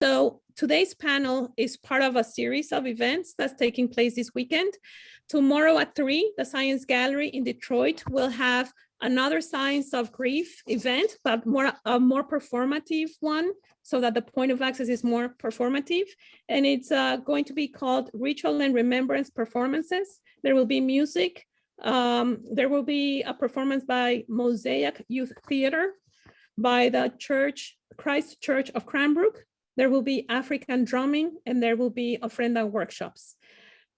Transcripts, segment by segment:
So today's panel is part of a series of events that's taking place this weekend. Tomorrow at 3, the Science Gallery in Detroit will have another Science of Grief event, but a more performative one, so that the point of access is more performative. And it's going to be called Ritual and Remembrance Performances. There will be music. There will be a performance by Mosaic Youth Theater, by the Christ Church of Cranbrook. There will be African drumming, and there will be ofrenda workshops.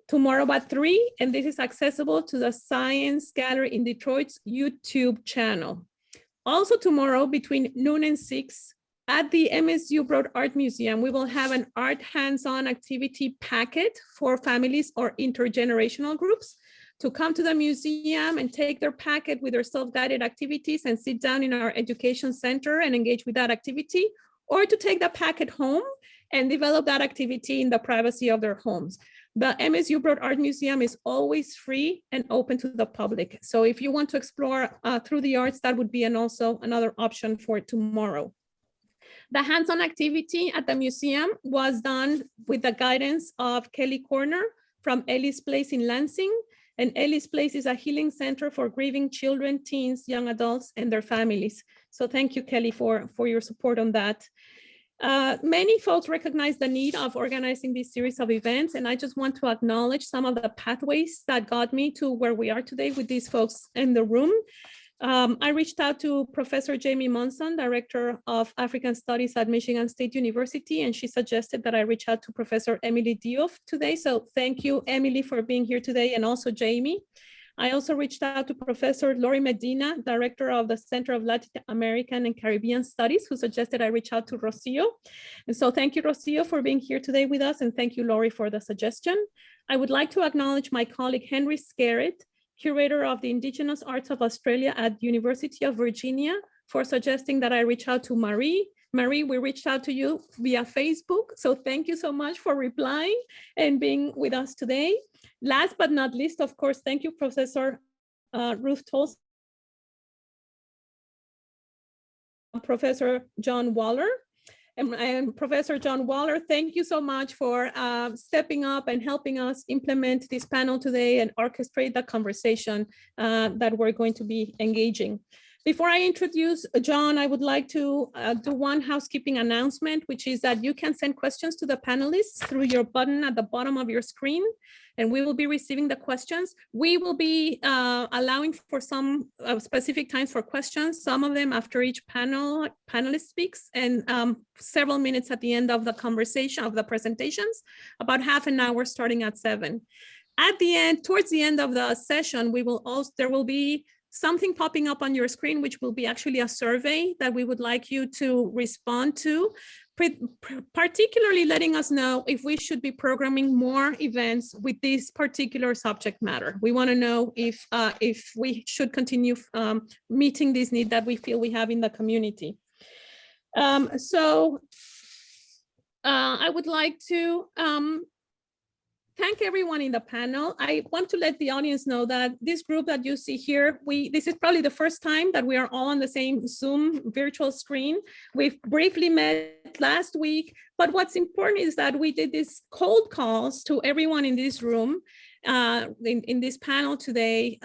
Tomorrow at 3, and this is accessible to the Science Gallery in Detroit's YouTube channel. Also tomorrow between noon and 6, at the MSU Broad Art Museum, we will have an art hands-on activity packet for families or intergenerational groups to come to the museum and take their packet with their self-guided activities and sit down in our education center and engage with that activity, or to take the packet home and develop that activity in the privacy of their homes. The MSU Broad Art Museum is always free and open to the public. So if you want to explore through the arts, that would be also another option for tomorrow. The hands-on activity at the museum was done with the guidance of Kelly Corner from Ellie's Place in Lansing. And Ellie's Place is a healing center for grieving children, teens, young adults, and their families. So thank you, Kelly, for your support on that. Many folks recognize the need of organizing this series of events, and I just want to acknowledge some of the pathways that got me to where we are today with these folks in the room. I reached out to Professor Jamie Monson, Director of African Studies at Michigan State University, and she suggested that I reach out to Professor Emilie Diouf today. So thank you, Emilie, for being here today, and also Jamie. I also reached out to Professor Lori Medina, Director of the Center of Latin American and Caribbean Studies, who suggested I reach out to Rocio. And so thank you, Rocio, for being here today with us, and thank you, Lori, for the suggestion. I would like to acknowledge my colleague, Henry Skerritt, Curator of the Indigenous Arts of Australia at University of Virginia, for suggesting that I reach out to Maree. Maree, we reached out to you via Facebook, so thank you so much for replying and being with us today. Last but not least, of course, thank you, Professor Ruth Toulson, Professor John Waller. And Professor John Waller, thank you so much for stepping up and helping us implement this panel today and orchestrate the conversation that we're going to be engaging. Before I introduce John, I would like to do one housekeeping announcement, which is that you can send questions to the panelists through your button at the bottom of your screen, and we will be receiving the questions. We will be allowing for some specific times for questions, some of them after each panelist speaks, and several minutes at the end of the conversation, of the presentations, about half an hour starting at 7. At the end, towards the end of the session, there will be something popping up on your screen, which will be actually a survey that we would like you to respond to, particularly letting us know if we should be programming more events with this particular subject matter. We want to know if we should continue meeting this need that we feel we have in the community. I would like to thank everyone in the panel. I want to let the audience know that this group that you see here, this is probably the first time that we are all on the same Zoom virtual screen. We've briefly met last week, but what's important is that we did these cold calls to everyone in this room, in this panel today,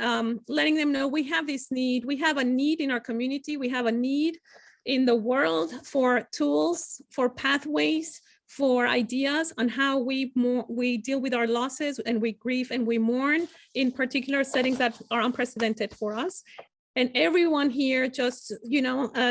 letting them know we have this need. We have a need in our community. We have a need in the world for tools, for pathways, for ideas on how we deal with our losses, and we grieve and we mourn in particular settings that are unprecedented for us. And everyone here just,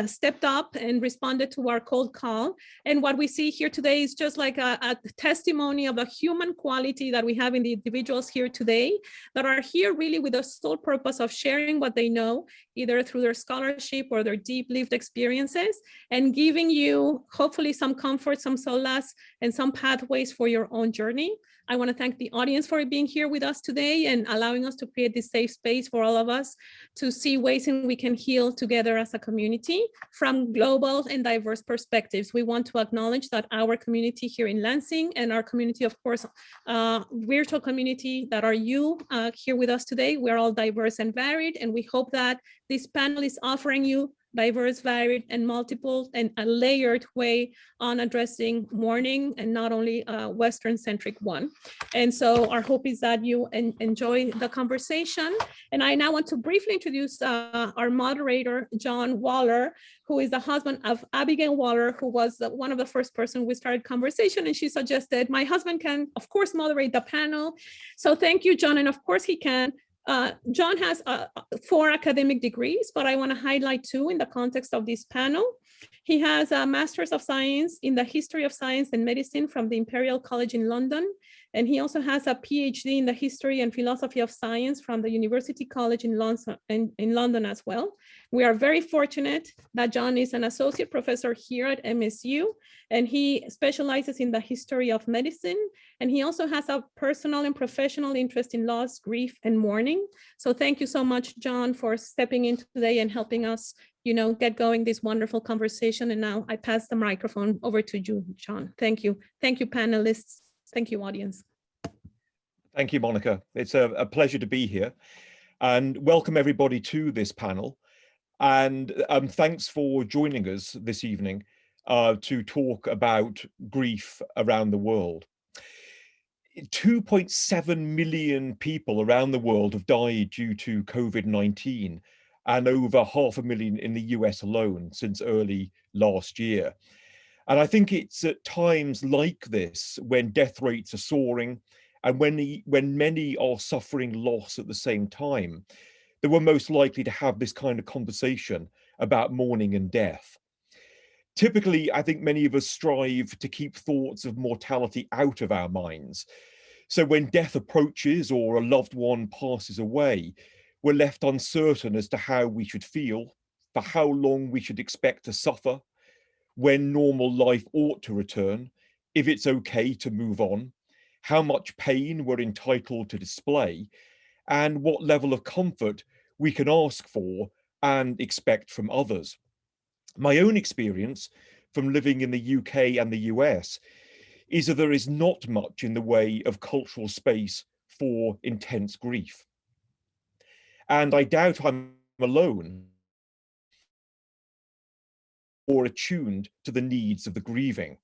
stepped up and responded to our cold call. And what we see here today is just like a testimony of the human quality that we have in the individuals here today that are here really with the sole purpose of sharing what they know, either through their scholarship or their deep lived experiences, and giving you hopefully some comfort, some solace, and some pathways for your own journey. I want to thank the audience for being here with us today and allowing us to create this safe space for all of us to see ways in we can heal together as a community from global and diverse perspectives. We want to acknowledge that our community here in Lansing and our community, of course, virtual community that are you here with us today, we're all diverse and varied, and we hope that this panel is offering you diverse, varied, and multiple and a layered way on addressing mourning, and not only a Western-centric one. And so our hope is that you enjoy the conversation. And I now want to briefly introduce our moderator, John Waller, who is the husband of Abigail Waller, who was one of the first person we started conversation, and she suggested my husband can, of course, moderate the panel. So thank you, John, and of course he can. John has 4 academic degrees, but I want to highlight 2 in the context of this panel. He has a Master's of Science in the History of Science and Medicine from the Imperial College in London. And he also has a PhD in the History and Philosophy of Science from the University College in London as well. We are very fortunate that John is an associate professor here at MSU, and he specializes in the history of medicine. And he also has a personal and professional interest in loss, grief, and mourning. So thank you so much, John, for stepping in today and helping us, get going this wonderful conversation. And now I pass the microphone over to you, John. Thank you. Thank you, panelists. Thank you, audience. Thank you, Monica. It's a pleasure to be here, and welcome everybody to this panel. And thanks for joining us this evening to talk about grief around the world. 2.7 million people around the world have died due to COVID-19, and over 500,000 in the US alone since early last year. And I think it's at times like this, when death rates are soaring and when many are suffering loss at the same time, that we're most likely to have this kind of conversation about mourning and death. Typically, I think many of us strive to keep thoughts of mortality out of our minds. So when death approaches or a loved one passes away, we're left uncertain as to how we should feel, for how long we should expect to suffer, when normal life ought to return, if it's okay to move on, how much pain we're entitled to display, and what level of comfort we can ask for and expect from others. My own experience from living in the UK and the US is that there is not much in the way of cultural space for intense grief. And I doubt I'm alone or attuned to the needs of the grieving,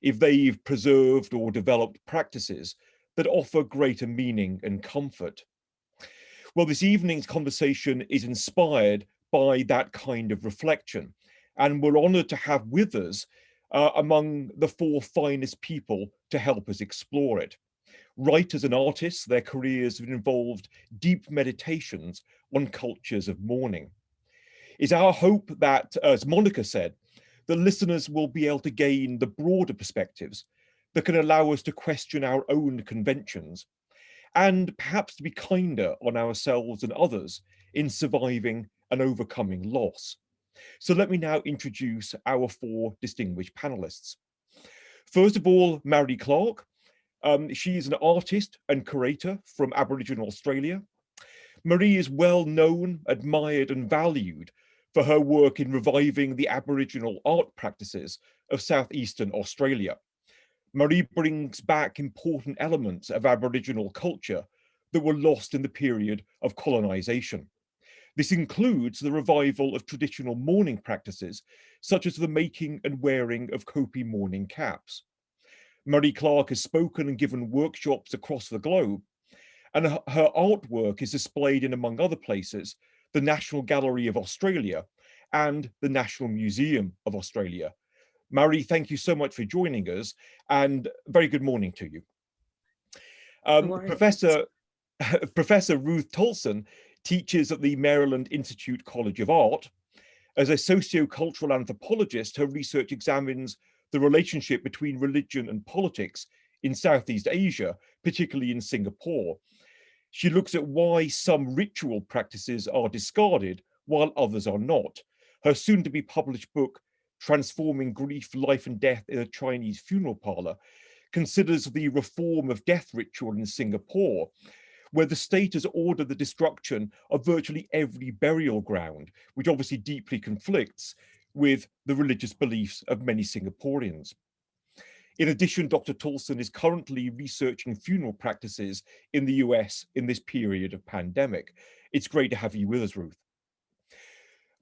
if they've preserved or developed practices that offer greater meaning and comfort. Well, this evening's conversation is inspired by that kind of reflection, and we're honoured to have with us among the 4 finest people to help us explore it. Writers and artists, their careers have involved deep meditations on cultures of mourning. It's our hope that, as Monica said, the listeners will be able to gain the broader perspectives that can allow us to question our own conventions and perhaps to be kinder on ourselves and others in surviving and overcoming loss. So let me now introduce our 4 distinguished panelists. First of all, Maree Clarke. She is an artist and curator from Aboriginal Australia. Maree is well known, admired, and valued for her work in reviving the Aboriginal art practices of southeastern Australia. Maree brings back important elements of Aboriginal culture that were lost in the period of colonisation. This includes the revival of traditional mourning practices, such as the making and wearing of Kopi mourning caps. Maree Clarke has spoken and given workshops across the globe, and her artwork is displayed in, among other places, the National Gallery of Australia and the National Museum of Australia. Maree, thank you so much for joining us, and very good morning to you. Professor Ruth Tolsen teaches at the Maryland Institute College of Art. As a sociocultural anthropologist, her research examines the relationship between religion and politics in Southeast Asia, particularly in Singapore. She looks at why some ritual practices are discarded while others are not. Her soon-to-be published book, Transforming Grief, Life and Death in a Chinese Funeral Parlor, considers the reform of death ritual in Singapore, where the state has ordered the destruction of virtually every burial ground, which obviously deeply conflicts with the religious beliefs of many Singaporeans. In addition, Dr. Toulson is currently researching funeral practices in the US in this period of pandemic. It's great to have you with us, Ruth.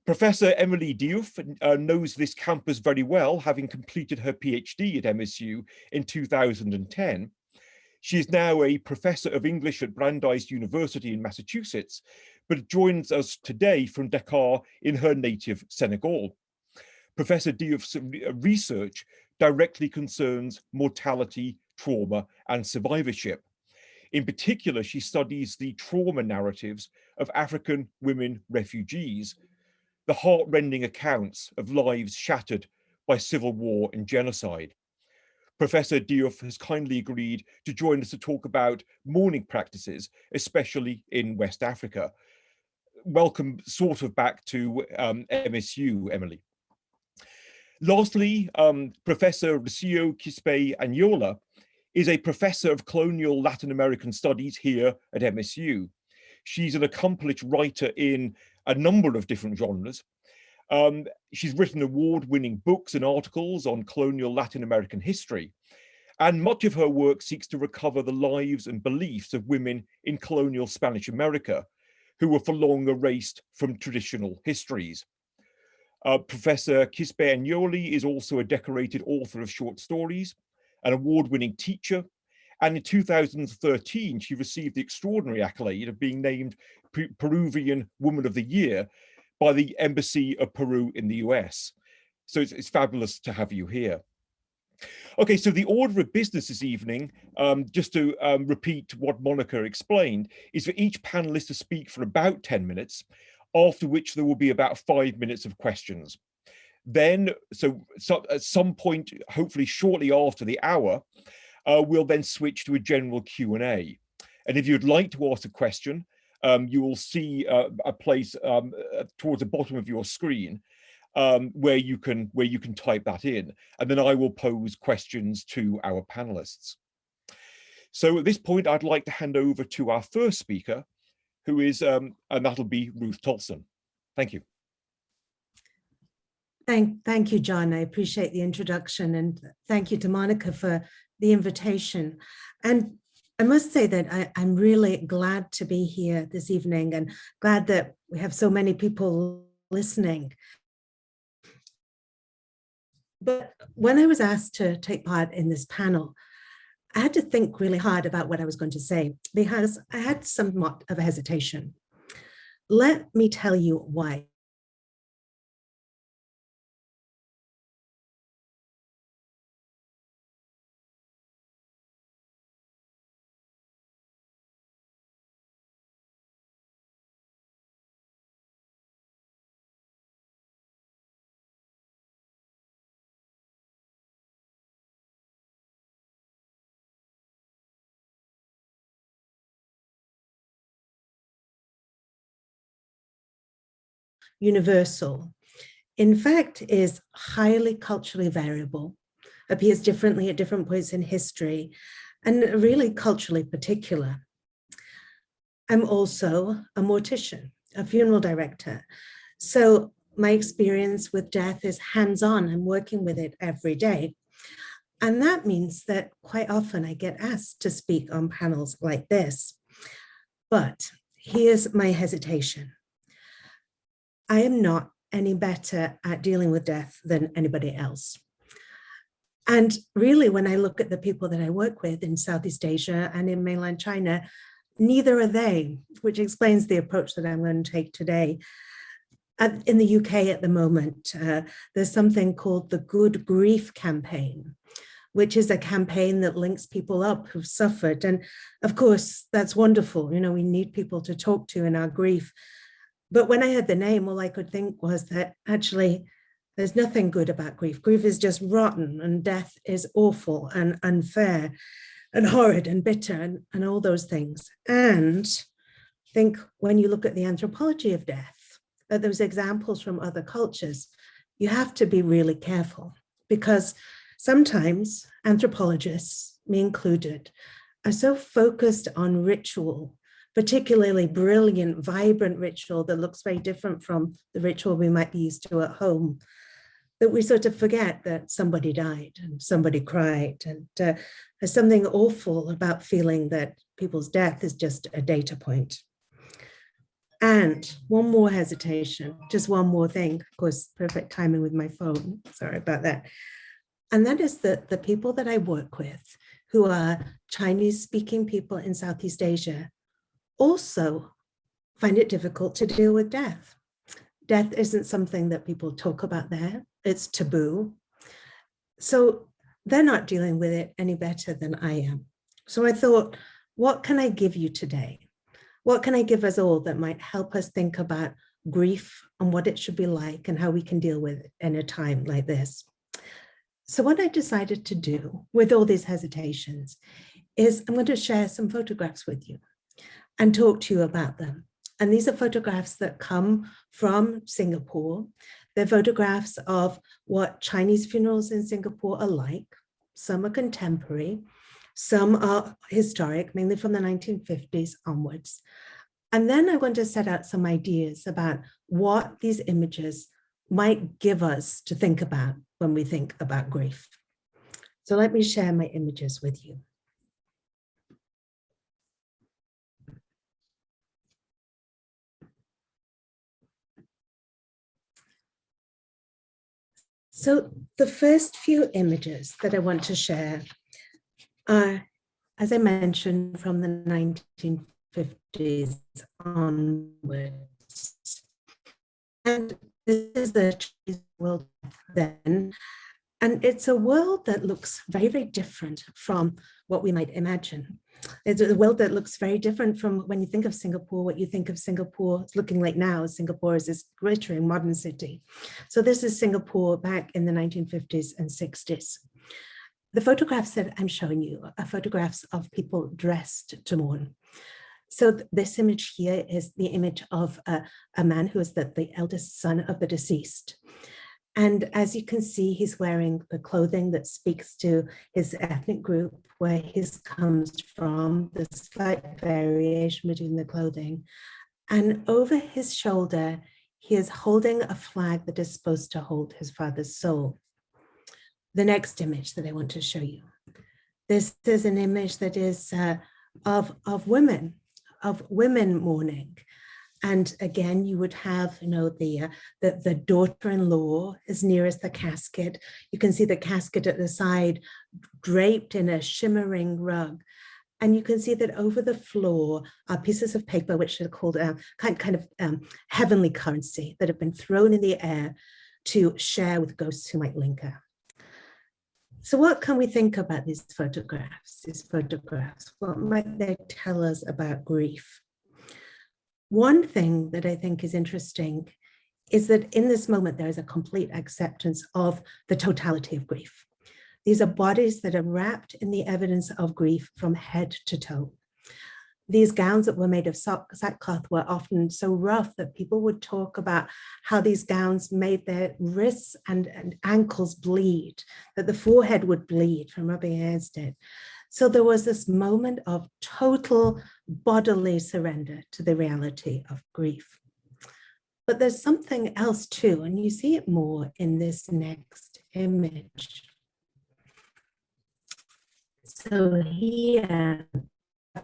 Professor Emilie Diouf knows this campus very well, having completed her PhD at MSU in 2010. She is now a professor of English at Brandeis University in Massachusetts, but joins us today from Dakar in her native Senegal. Professor Diouf's research directly concerns mortality, trauma, and survivorship. In particular, she studies the trauma narratives of African women refugees, the heart-rending accounts of lives shattered by civil war and genocide. Professor Diouf has kindly agreed to join us to talk about mourning practices, especially in West Africa. Welcome sort of back to MSU, Emilie. Lastly, Professor Rocio Quispe-Agnoli is a professor of colonial Latin American studies here at MSU. She's an accomplished writer in a number of different genres. She's written award-winning books and articles on colonial Latin American history, and much of her work seeks to recover the lives and beliefs of women in colonial Spanish America, who were for long erased from traditional histories. Professor Quispe-Agnoli is also a decorated author of short stories, an award-winning teacher, and in 2013, she received the extraordinary accolade of being named Peruvian Woman of the Year by the Embassy of Peru in the US. So it's fabulous to have you here. Okay, so the order of business this evening, just to repeat what Monica explained, is for each panelist to speak for about 10 minutes, after which there will be about 5 minutes of questions. Then, so at some point, hopefully shortly after the hour, we'll then switch to a general Q&A. And if you'd like to ask a question, you will see a place towards the bottom of your screen where you can type that in, and then I will pose questions to our panelists. So at this point, I'd like to hand over to our first speaker, who is, and that'll be Ruth Toulson. Thank you. Thank you, John. I appreciate the introduction, and thank you to Monica for the invitation. And I must say that I'm really glad to be here this evening and glad that we have so many people listening. But when I was asked to take part in this panel, I had to think really hard about what I was going to say because I had somewhat of a hesitation. Let me tell you why. Universal, in fact, is highly culturally variable, appears differently at different points in history, and really culturally particular. I'm also a mortician, a funeral director. So my experience with death is hands-on. I'm working with it every day. And that means that quite often I get asked to speak on panels like this. But here's my hesitation. I am not any better at dealing with death than anybody else. And really, when I look at the people that I work with in Southeast Asia and in mainland China, neither are they, which explains the approach that I'm going to take today. In the UK at the moment, there's something called the Good Grief Campaign, which is a campaign that links people up who've suffered. And of course, that's wonderful. You know, we need people to talk to in our grief. But when I heard the name, all I could think was that actually there's nothing good about grief. Grief is just rotten, and death is awful and unfair and horrid and bitter and all those things. And I think when you look at the anthropology of death, at those examples from other cultures, you have to be really careful because sometimes anthropologists, me included, are so focused on ritual, particularly brilliant, vibrant ritual that looks very different from the ritual we might be used to at home, that we sort of forget that somebody died and somebody cried. And there's something awful about feeling that people's death is just a data point. And one more hesitation, just one more thing, of course, perfect timing with my phone, sorry about that. And that is that the people that I work with who are Chinese speaking people in Southeast Asia also find it difficult to deal with death. Death isn't something that people talk about there, it's taboo. So they're not dealing with it any better than I am. So I thought, what can I give you today? What can I give us all that might help us think about grief and what it should be like and how we can deal with it in a time like this? So what I decided to do with all these hesitations is I'm going to share some photographs with you and talk to you about them. And these are photographs that come from Singapore. They're photographs of what Chinese funerals in Singapore are like. Some are contemporary, some are historic, mainly from the 1950s onwards. And then I want to set out some ideas about what these images might give us to think about when we think about grief. So let me share my images with you. So the first few images that I want to share are, as I mentioned, from the 1950s onwards. And this is the Chinese world then. And it's a world that looks very, very different from what we might imagine. It's a world that looks very different from when you think of Singapore, what you think of Singapore looking like now. Singapore is this glittering modern city. So this is Singapore back in the 1950s and 60s. The photographs that I'm showing you are photographs of people dressed to mourn. So this image here is the image of a man who is the eldest son of the deceased. And as you can see, he's wearing the clothing that speaks to his ethnic group, where he comes from, the slight variation between the clothing. And over his shoulder, he is holding a flag that is supposed to hold his father's soul. The next image that I want to show you. This is an image that is of women mourning. And again, you would have, the daughter-in-law is nearest the casket. You can see the casket at the side draped in a shimmering rug. And you can see that over the floor are pieces of paper, which are called kind of heavenly currency that have been thrown in the air to share with ghosts who might linger. So what can we think about these photographs? What might they tell us about grief? One thing that I think is interesting is that in this moment, there is a complete acceptance of the totality of grief. These are bodies that are wrapped in the evidence of grief from head to toe. These gowns that were made of sackcloth were often so rough that people would talk about how these gowns made their wrists and ankles bleed, that the forehead would bleed from rubbing against it. So there was this moment of total bodily surrender to the reality of grief. But there's something else too, and you see it more in this next image. So here,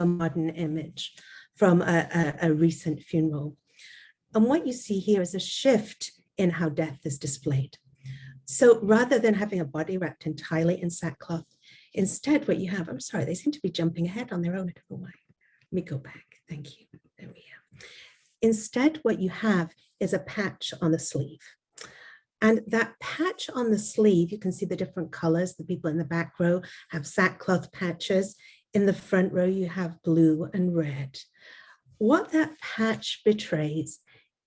a modern image from a recent funeral. And what you see here is a shift in how death is displayed. So rather than having a body wrapped entirely in sackcloth, instead what you have, I'm sorry, they seem to be jumping ahead on their own, I don't know why. Let me go back, thank you, there we are. Instead, what you have is a patch on the sleeve. And that patch on the sleeve, you can see the different colors. The people in the back row have sackcloth patches. In the front row, you have blue and red. What that patch betrays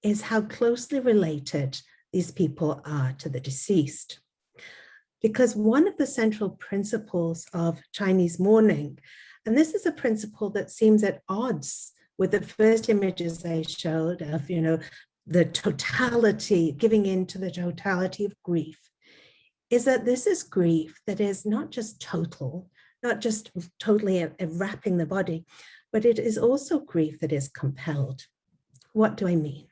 is how closely related these people are to the deceased. Because one of the central principles of Chinese mourning, and this is a principle that seems at odds with the first images I showed of, the totality, giving in to the totality of grief, is that this is grief that is not just total, not just totally wrapping the body, but it is also grief that is compelled. What do I mean?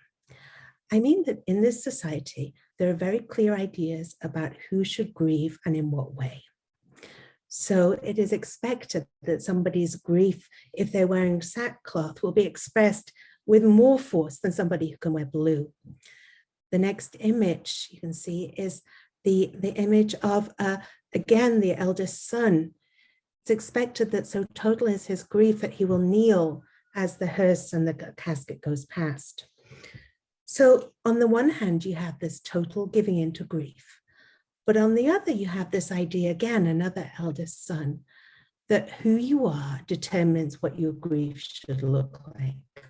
I mean that in this society, there are very clear ideas about who should grieve and in what way. So it is expected that somebody's grief, if they're wearing sackcloth, will be expressed with more force than somebody who can wear blue. The next image you can see is the image of, again, the eldest son. It's expected that so total is his grief that he will kneel as the hearse and the casket goes past. So on the one hand, you have this total giving into grief. But on the other, you have this idea, again, another eldest son, that who you are determines what your grief should look like.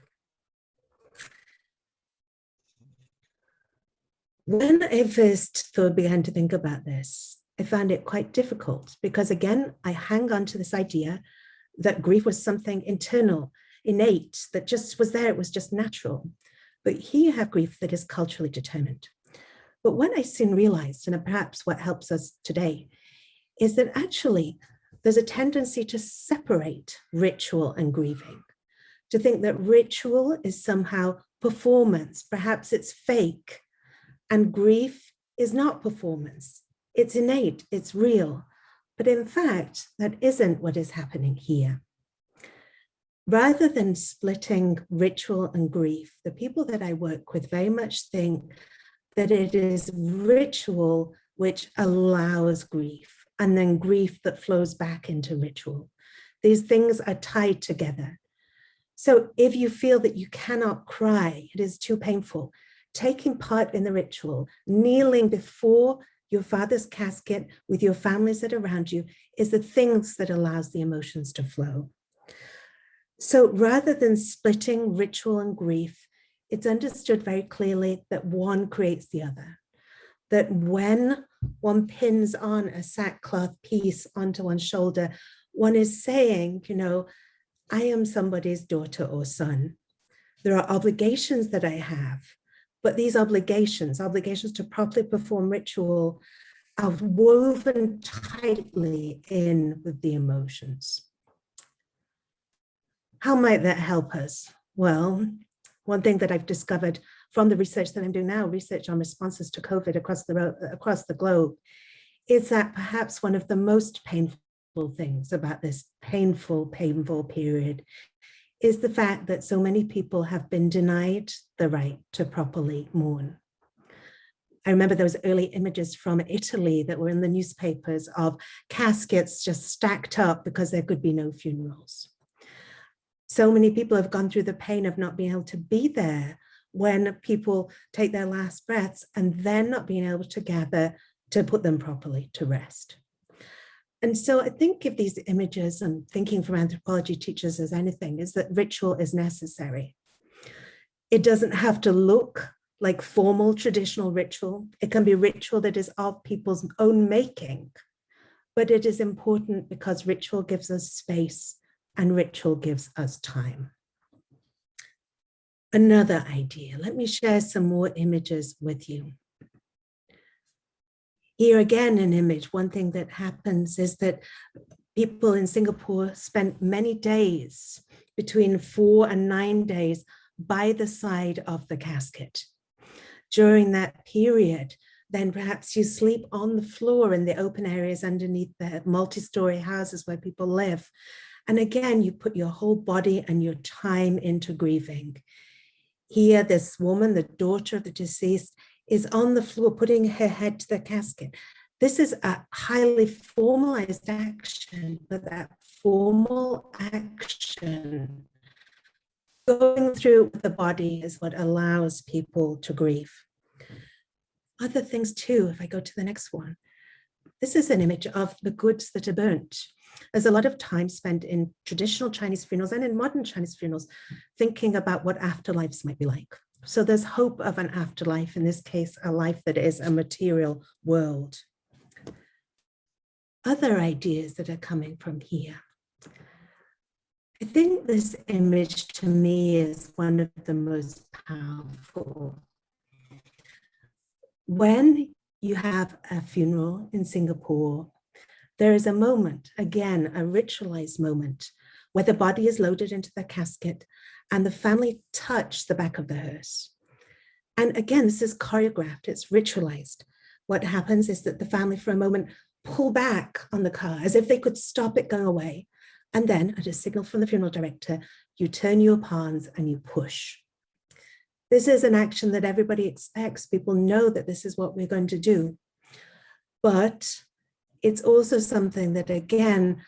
When I first began to think about this, I found it quite difficult because, again, I hang on to this idea that grief was something internal, innate, that just was there, it was just natural. But here you have grief that is culturally determined. But what I soon realized, and perhaps what helps us today, is that actually there's a tendency to separate ritual and grieving, to think that ritual is somehow performance, perhaps it's fake, and grief is not performance. It's innate, it's real. But in fact, that isn't what is happening here. Rather than splitting ritual and grief, the people that I work with very much think that it is ritual which allows grief, and then grief that flows back into ritual. These things are tied together. So if you feel that you cannot cry, it is too painful, taking part in the ritual, kneeling before your father's casket with your families that are around you is the things that allows the emotions to flow. So rather than splitting ritual and grief, it's understood very clearly that one creates the other. That when one pins on a sackcloth piece onto one's shoulder, one is saying, you know, I am somebody's daughter or son. There are obligations that I have, but these obligations to properly perform ritual are woven tightly in with the emotions. How might that help us? Well, one thing that I've discovered from the research that I'm doing now, research on responses to COVID across the globe, is that perhaps one of the most painful things about this painful period is the fact that so many people have been denied the right to properly mourn. I remember those early images from Italy that were in the newspapers of caskets just stacked up because there could be no funerals. So many people have gone through the pain of not being able to be there when people take their last breaths and then not being able to gather to put them properly to rest. And so I think if these images, and thinking from anthropology teaches us anything, is that ritual is necessary. It doesn't have to look like formal traditional ritual. It can be ritual that is of people's own making, but it is important because ritual gives us space and ritual gives us time. Another idea, let me share some more images with you. Here again, an image. One thing that happens is that people in Singapore spent many days, between 4 and 9 days, by the side of the casket. During that period, then perhaps you sleep on the floor in the open areas underneath the multi-story houses where people live. And again, you put your whole body and your time into grieving. Here, this woman, the daughter of the deceased, is on the floor putting her head to the casket. This is a highly formalized action, but that formal action going through the body is what allows people to grieve. Other things too, if I go to the next one. This is an image of the goods that are burnt. There's a lot of time spent in traditional Chinese funerals and in modern Chinese funerals thinking about what afterlives might be like. So there's hope of an afterlife, in this case, a life that is a material world. Other ideas that are coming from here. I think this image to me is one of the most powerful. When you have a funeral in Singapore, there is a moment, again, a ritualized moment, where the body is loaded into the casket and the family touch the back of the hearse. And again, this is choreographed, it's ritualized. What happens is that the family for a moment pull back on the car as if they could stop it going away. And then at a signal from the funeral director, you turn your palms and you push. This is an action that everybody expects. People know that this is what we're going to do. But it's also something that, again,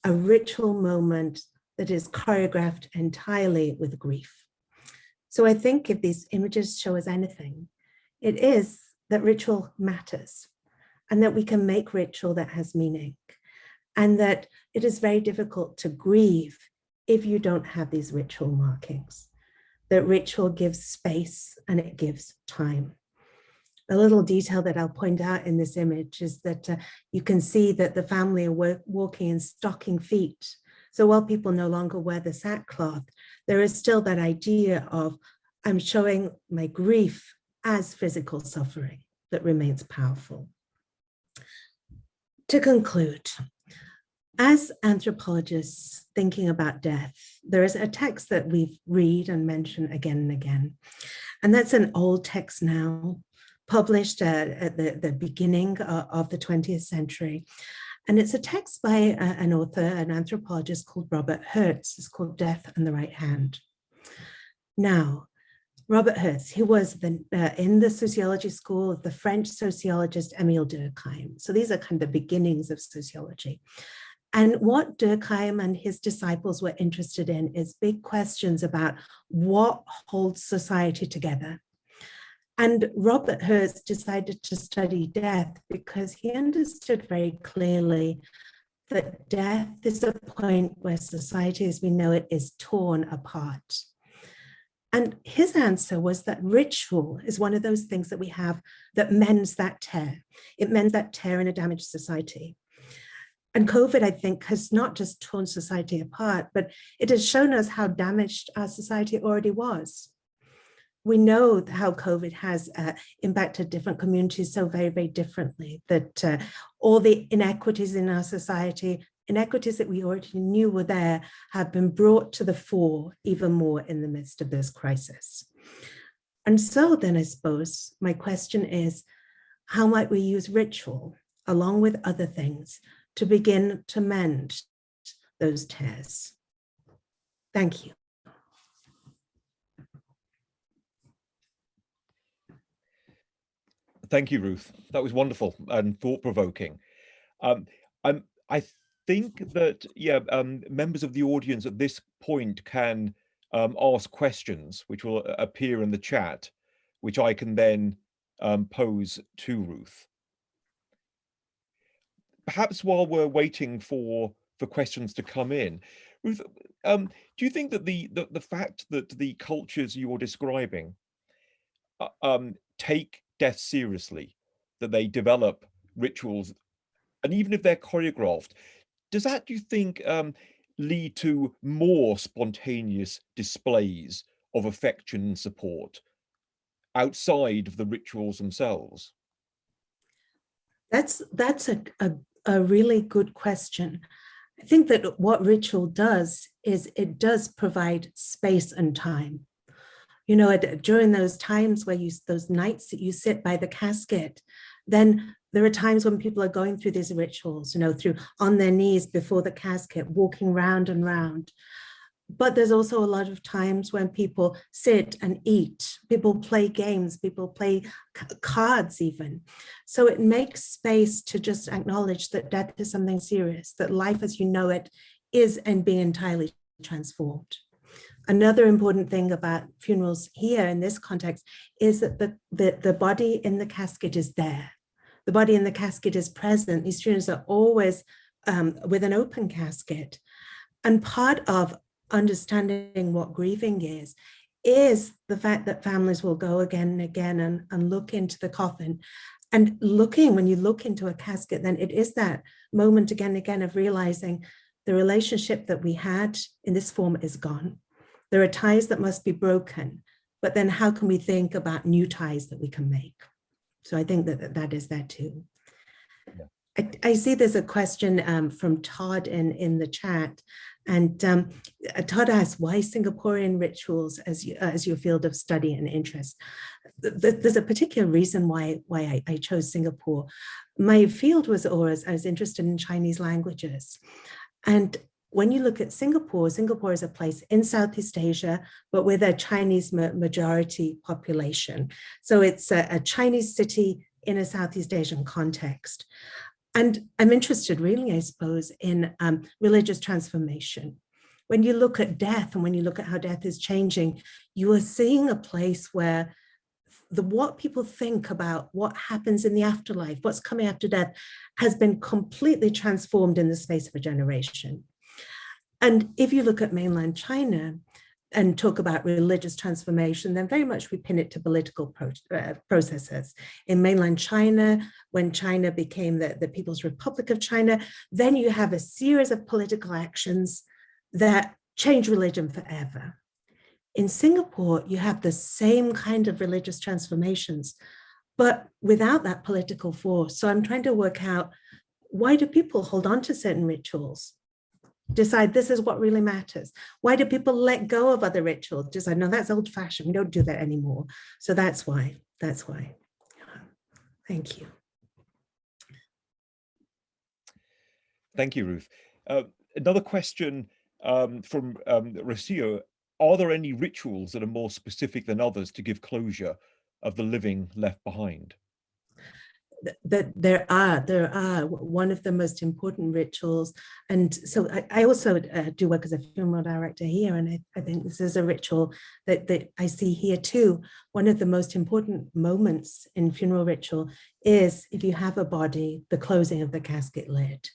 a ritual moment that is choreographed entirely with grief. So I think if these images show us anything, it is that ritual matters and that we can make ritual that has meaning, and that it is very difficult to grieve if you don't have these ritual markings. That ritual gives space and it gives time. A little detail that I'll point out in this image is that you can see that the family are walking in stocking feet. So while people no longer wear the sackcloth, there is still that idea of, I'm showing my grief as physical suffering that remains powerful. To conclude, as anthropologists thinking about death, there is a text that we read and mention again and again. And that's an old text now, published at the beginning of the 20th century. And it's a text by an author, an anthropologist called Robert Hertz. It's called Death and the Right Hand. Now, Robert Hertz, he was in the sociology school of the French sociologist Émile Durkheim. So these are kind of the beginnings of sociology. And what Durkheim and his disciples were interested in is big questions about what holds society together. And Robert Hertz decided to study death because he understood very clearly that death is a point where society as we know it is torn apart. And his answer was that ritual is one of those things that we have that mends that tear. It mends that tear in a damaged society. And COVID, I think, has not just torn society apart, but it has shown us how damaged our society already was. We know how COVID has impacted different communities so very, very differently, that all the inequities in our society, inequities that we already knew were there, have been brought to the fore even more in the midst of this crisis. And so then I suppose my question is, how might we use ritual along with other things to begin to mend those tears? Thank you. Thank you, Ruth. That was wonderful and thought-provoking. I think that, members of the audience at this point can ask questions, which will appear in the chat, which I can then pose to Ruth. Perhaps while we're waiting for questions to come in, Ruth, do you think that the fact that the cultures you're describing take death seriously, that they develop rituals, and even if they're choreographed, does that, do you think, lead to more spontaneous displays of affection and support outside of the rituals themselves? That's a really good question. I think that what ritual does is it does provide space and time. You know, during those times where those nights that you sit by the casket, then there are times when people are going through these rituals, you know, on their knees before the casket, walking round and round. But there's also a lot of times when people sit and eat, people play games, people play cards even. So it makes space to just acknowledge that death is something serious, that life as you know it is and being entirely transformed. Another important thing about funerals here in this context is that the body in the casket is there. The body in the casket is present. These funerals are always with an open casket. And part of understanding what grieving is the fact that families will go again and again and look into the coffin. And when you look into a casket, then it is that moment again and again of realizing the relationship that we had in this form is gone. There are ties that must be broken, but then how can we think about new ties that we can make? So I think that is there too. Yeah. I see there's a question from Todd in the chat, and Todd asks, why Singaporean rituals as your field of study and interest? There's a particular reason why I chose Singapore. My field was, I was interested in Chinese languages. And when you look at Singapore, Singapore is a place in Southeast Asia, but with a Chinese majority population. So it's a Chinese city in a Southeast Asian context. And I'm interested really, I suppose, in religious transformation. When you look at death and when you look at how death is changing, you are seeing a place where what people think about what happens in the afterlife, what's coming after death, has been completely transformed in the space of a generation. And if you look at mainland China and talk about religious transformation, then very much we pin it to political processes. In mainland China, when China became the People's Republic of China, then you have a series of political actions that change religion forever. In Singapore, you have the same kind of religious transformations, but without that political force. So I'm trying to work out, why do people hold on to certain rituals? Decide this is what really matters. Why do people let go of other rituals? Decide, no, that's old fashioned. We don't do that anymore. So that's why. Thank you. Thank you, Ruth. Another question from Rocio. Are there any rituals that are more specific than others to give closure of the living left behind? There are one of the most important rituals. And so I also do work as a funeral director here, and I think this is a ritual that I see here too. One of the most important moments in funeral ritual is, if you have a body, the closing of the casket lid.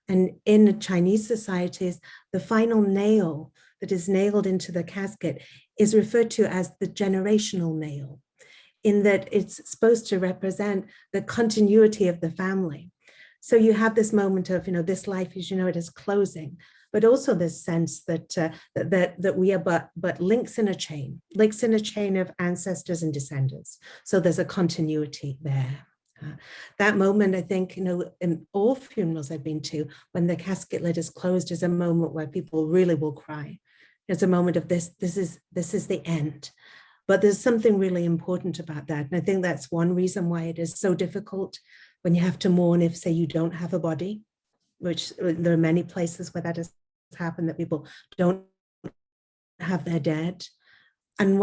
And in Chinese societies, the final nail that is nailed into the casket is referred to as the generational nail, in that it's supposed to represent the continuity of the family. So you have this moment of, this life, as you know, it is closing, but also this sense that that we are but links in a chain of ancestors and descendants. So there's a continuity there. That moment, I think, in all funerals I've been to, when the casket lid is closed, is a moment where people really will cry. It's a moment of this is the end. But there's something really important about that. And I think that's one reason why it is so difficult when you have to mourn if, say, you don't have a body, which there are many places where that has happened, that people don't have their dead. And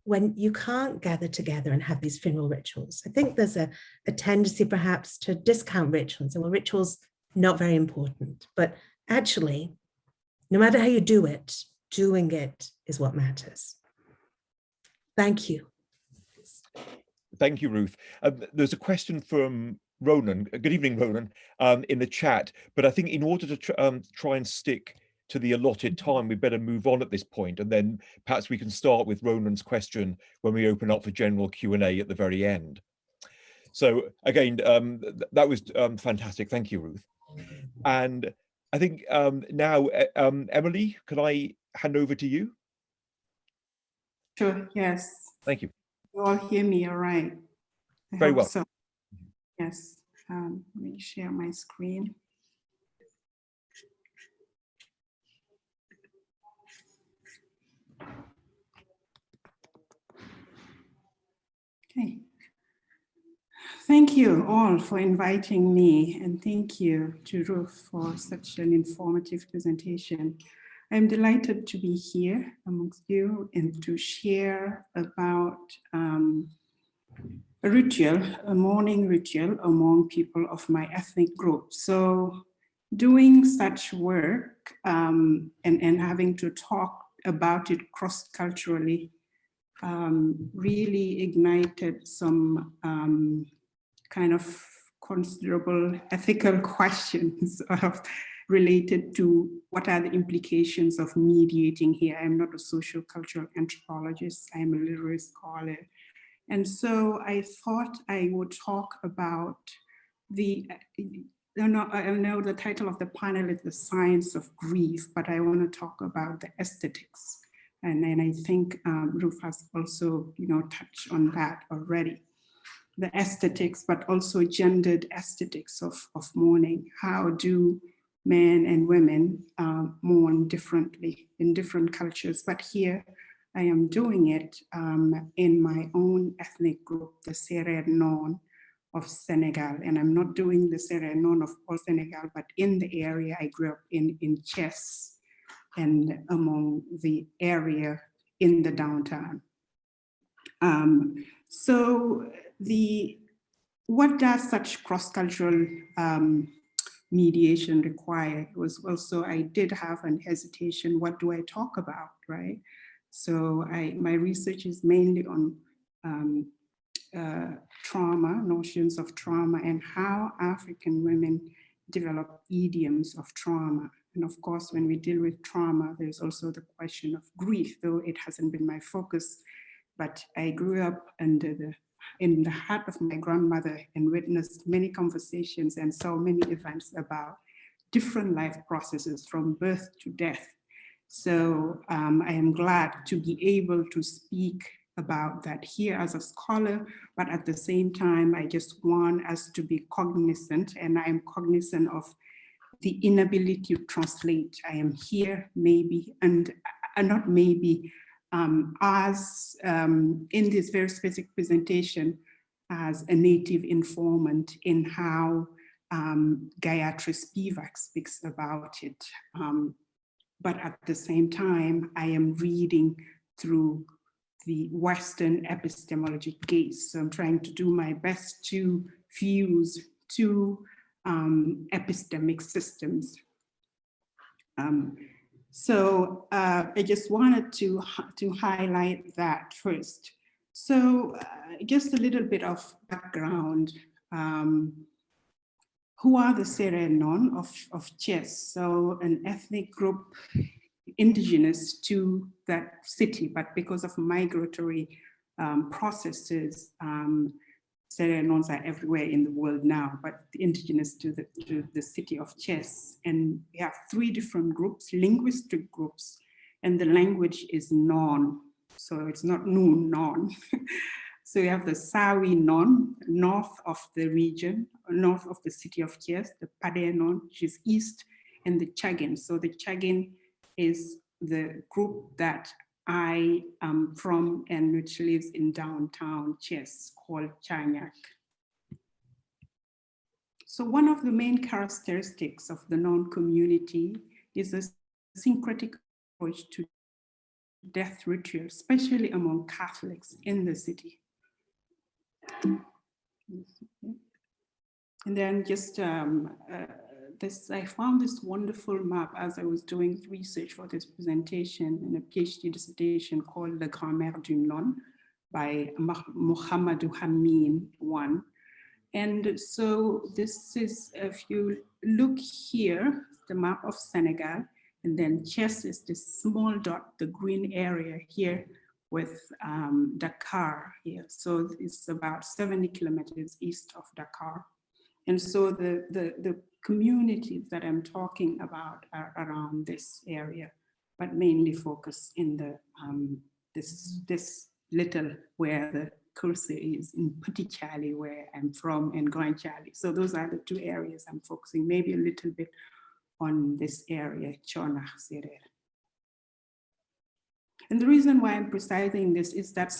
when you can't gather together and have these funeral rituals, I think there's a tendency perhaps to discount rituals. And well, rituals, not very important. But actually, no matter how you do it, doing it is what matters. Thank you. Thank you, Ruth. There's a question from Ronan. Good evening, Ronan, in the chat. But I think in order to try and stick to the allotted time, we better move on at this point, and then perhaps we can start with Ronan's question when we open up for general Q&A at the very end. So again, that was fantastic. Thank you, Ruth. And I think now, Emilie, can I hand over to you? Sure, yes. Thank you. You all hear me all right? Very well. So. Yes, let me share my screen. Okay. Thank you all for inviting me, and thank you to Ruth for such an informative presentation. I'm delighted to be here amongst you and to share about a ritual, a mourning ritual among people of my ethnic group. So doing such work and having to talk about it cross-culturally really ignited some kind of considerable ethical questions related to what are the implications of mediating here. I'm not a social cultural anthropologist, I'm a literary scholar. And so I thought I would talk about I know the title of the panel is The Science of Grief, but I want to talk about the aesthetics. And I think Ruth has also, touched on that already. The aesthetics, but also gendered aesthetics of mourning. How do men and women mourn differently in different cultures? But here I am doing it in my own ethnic group, the Serer Non of Senegal. And I'm not doing the Serenon of all Senegal, but in the area I grew up in Thiès and among the area in the downtown. So what does such cross-cultural mediation require? It was also, I did have an hesitation, what do I talk about, right? So my research is mainly on trauma, notions of trauma, and how African women develop idioms of trauma. And of course, when we deal with trauma, there's also the question of grief, though it hasn't been my focus. But I grew up in the heart of my grandmother and witnessed many conversations and saw many events about different life processes from birth to death. So I am glad to be able to speak about that here as a scholar, but at the same time, I just want us to be cognizant, and I am cognizant of the inability to translate. I am here maybe, and not maybe, as in this very specific presentation as a native informant in how Gayatri Spivak speaks about it. But at the same time, I am reading through the Western epistemology gaze. So I'm trying to do my best to fuse two epistemic systems. So I just wanted to highlight that first. So just a little bit of background. Who are the Serenon of Thiès? So an ethnic group indigenous to that city, but because of migratory processes, Serenons are everywhere in the world now, but indigenous to the city of Thiès. And we have three different groups, linguistic groups, and the language is Non. So it's not Noon, Non. So you have the Sawi Non, north of the region, north of the city of Thiès, the Pade Non, which is east, and the Chagin. So the Chagin is the group that I am from and which lives in downtown Thiès, called Chanyak. So one of the main characteristics of the Non community is a syncretic approach to death rituals, especially among Catholics in the city. And then just I found this wonderful map as I was doing research for this presentation in a PhD dissertation called La Grand-Mère du Non by Mohamedou Hamine I. And so this is, if you look here, the map of Senegal, and then Thiès is this small dot, the green area here with Dakar here. So it's about 70 kilometers east of Dakar. And so the communities that I'm talking about are around this area, but mainly focus in the this little where the cursor is in Petit Chali, where I'm from, and Grand Chali. So those are the two areas I'm focusing, maybe a little bit on this area, Chona Serer. And the reason why I'm precising this is that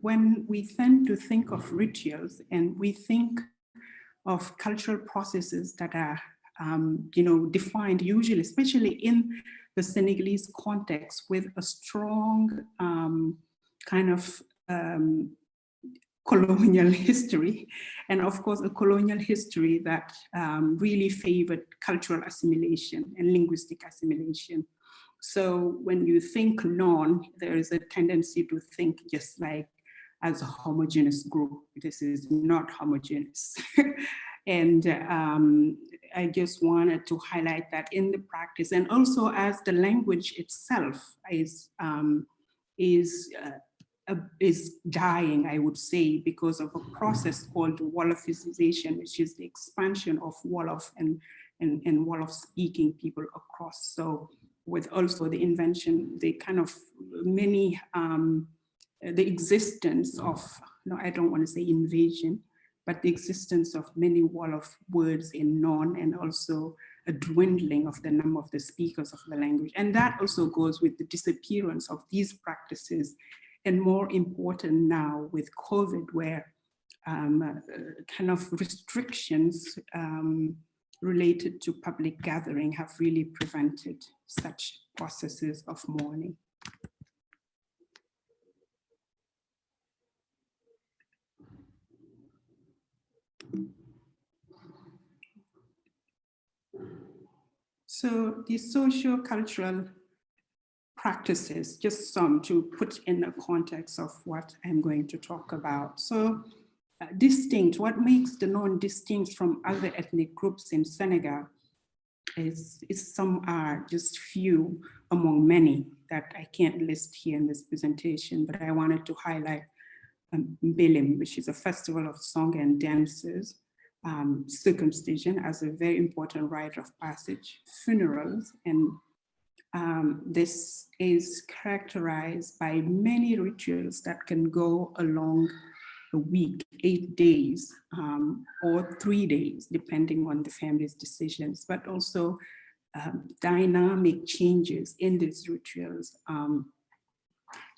when we tend to think of rituals and we think of cultural processes that are defined usually, especially in the Senegalese context, with a strong kind of colonial history, and of course a colonial history that really favored cultural assimilation and linguistic assimilation. So when you think Non, there is a tendency to think just like as a homogeneous group. This is not homogeneous. And I just wanted to highlight that in the practice, and also as the language itself is dying, I would say, because of a process called Wolofization, which is the expansion of Wolof and Wolof speaking people across. So with also the invention, the kind of many, the existence of, no, I don't want to say invasion, but the existence of many Wolof words in Non, and also a dwindling of the number of the speakers of the language. And that also goes with the disappearance of these practices, and more important now with COVID, where kind of restrictions related to public gathering have really prevented such processes of mourning. So the socio-cultural practices, just some to put in the context of what I'm going to talk about. So distinct, what makes the Non distinct from other ethnic groups in Senegal is some are just few among many that I can't list here in this presentation, but I wanted to highlight Mbelim, which is a festival of song and dances, circumcision as a very important rite of passage, funerals, and this is characterized by many rituals that can go along a week, 8 days, or 3 days, depending on the family's decisions, but also dynamic changes in these rituals.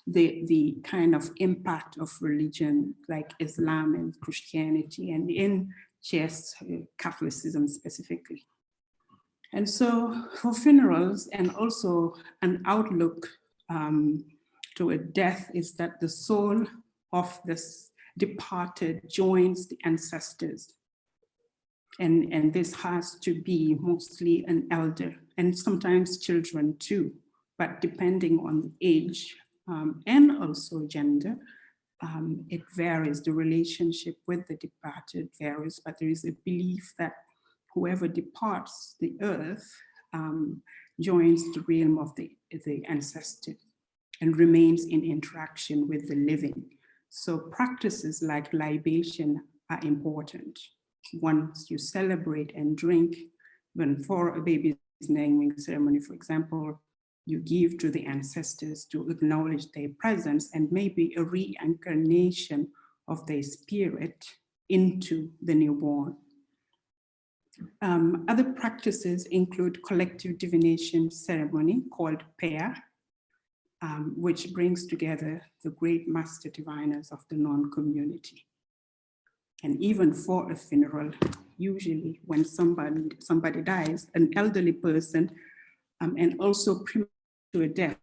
The kind of impact of religion like Islam and Christianity, and in Catholicism specifically. And so for funerals, and also an outlook to a death, is that the soul of this departed joins the ancestors. And this has to be mostly an elder, and sometimes children too, but depending on the age and also gender, it varies. The relationship with the departed varies, but there is a belief that whoever departs the earth joins the realm of the ancestors and remains in interaction with the living. So practices like libation are important. Once you celebrate and drink, when for a baby's naming ceremony, for example, you give to the ancestors to acknowledge their presence and maybe a reincarnation of their spirit into the newborn. Other practices include collective divination ceremony called Peya, which brings together the great master diviners of the non-community. And even for a funeral, usually when somebody dies, an elderly person, and also premature death,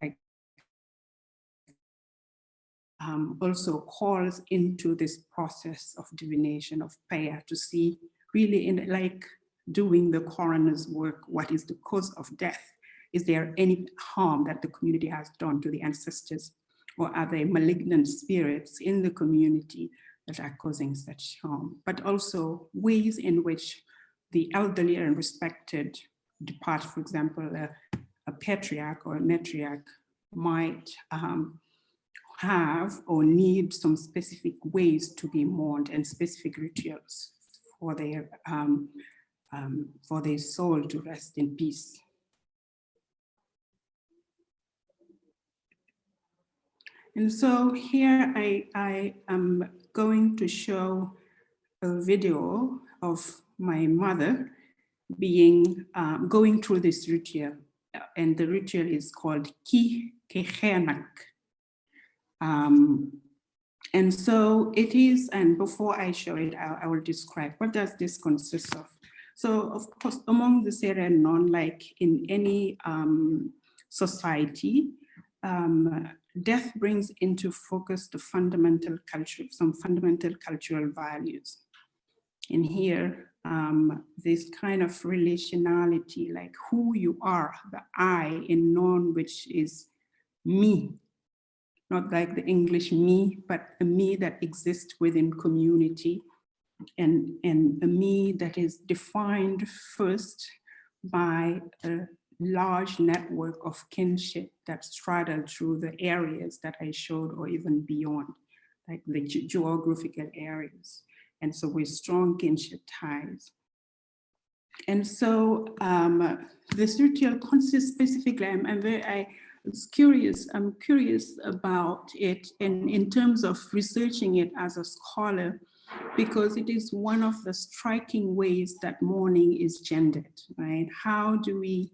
also calls into this process of divination of Peya to see really in like doing the coroner's work, what is the cause of death? Is there any harm that the community has done to the ancestors? Or are there malignant spirits in the community that are causing such harm? But also ways in which the elderly and respected depart, for example, a patriarch or a matriarch might have or need some specific ways to be mourned and specific rituals for their soul to rest in peace. And so here I am going to show a video of my mother going through this ritual, and the ritual is called Ki Kechenak. And so it is, and before I show it, I will describe what does this consist of. So of course, among the Sere Non, like in any society, death brings into focus the fundamental culture, some fundamental cultural values. And here, this kind of relationality, like who you are, the I in Non, which is me, not like the English me, but a me that exists within community, and a me that is defined first by a large network of kinship that straddle through the areas that I showed, or even beyond, like the geographical areas. And so with strong kinship ties. And so this ritual consists specifically, I'm curious about it, and in terms of researching it as a scholar, because it is one of the striking ways that mourning is gendered, right? How do we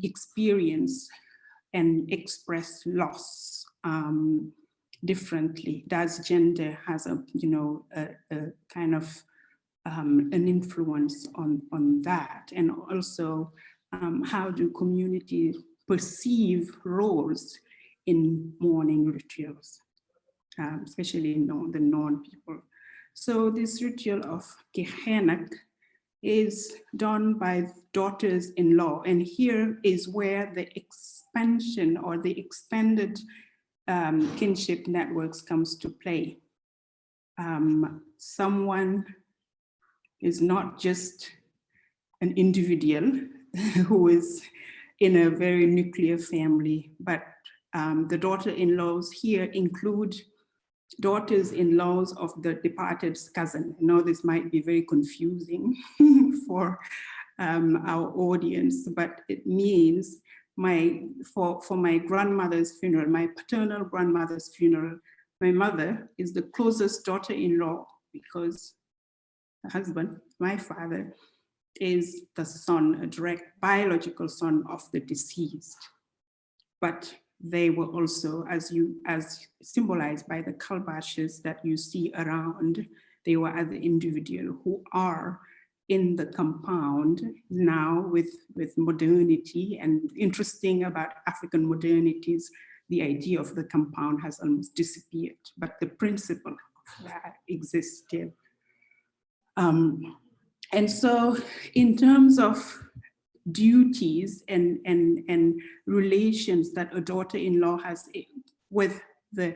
experience and express loss differently? Does gender has a kind of an influence on that? And also, how do communities perceive roles in mourning rituals, especially the non-people? So this ritual of Gehenak is done by daughters-in-law, and here is where the expansion or the expanded kinship networks comes to play. Someone is not just an individual who is in a very nuclear family, but the daughter-in-laws here include daughters-in-laws of the departed's cousin. I know this might be very confusing for our audience, but it means for my grandmother's funeral, my paternal grandmother's funeral, my mother is the closest daughter-in-law because her husband, my father, is the son, a direct biological son of the deceased. But they were also, as symbolized by the kalbashes that you see around, they were other individuals who are in the compound now with modernity. And interesting about African modernities, the idea of the compound has almost disappeared, but the principle of that exists still. And so in terms of duties and relations that a daughter-in-law has with the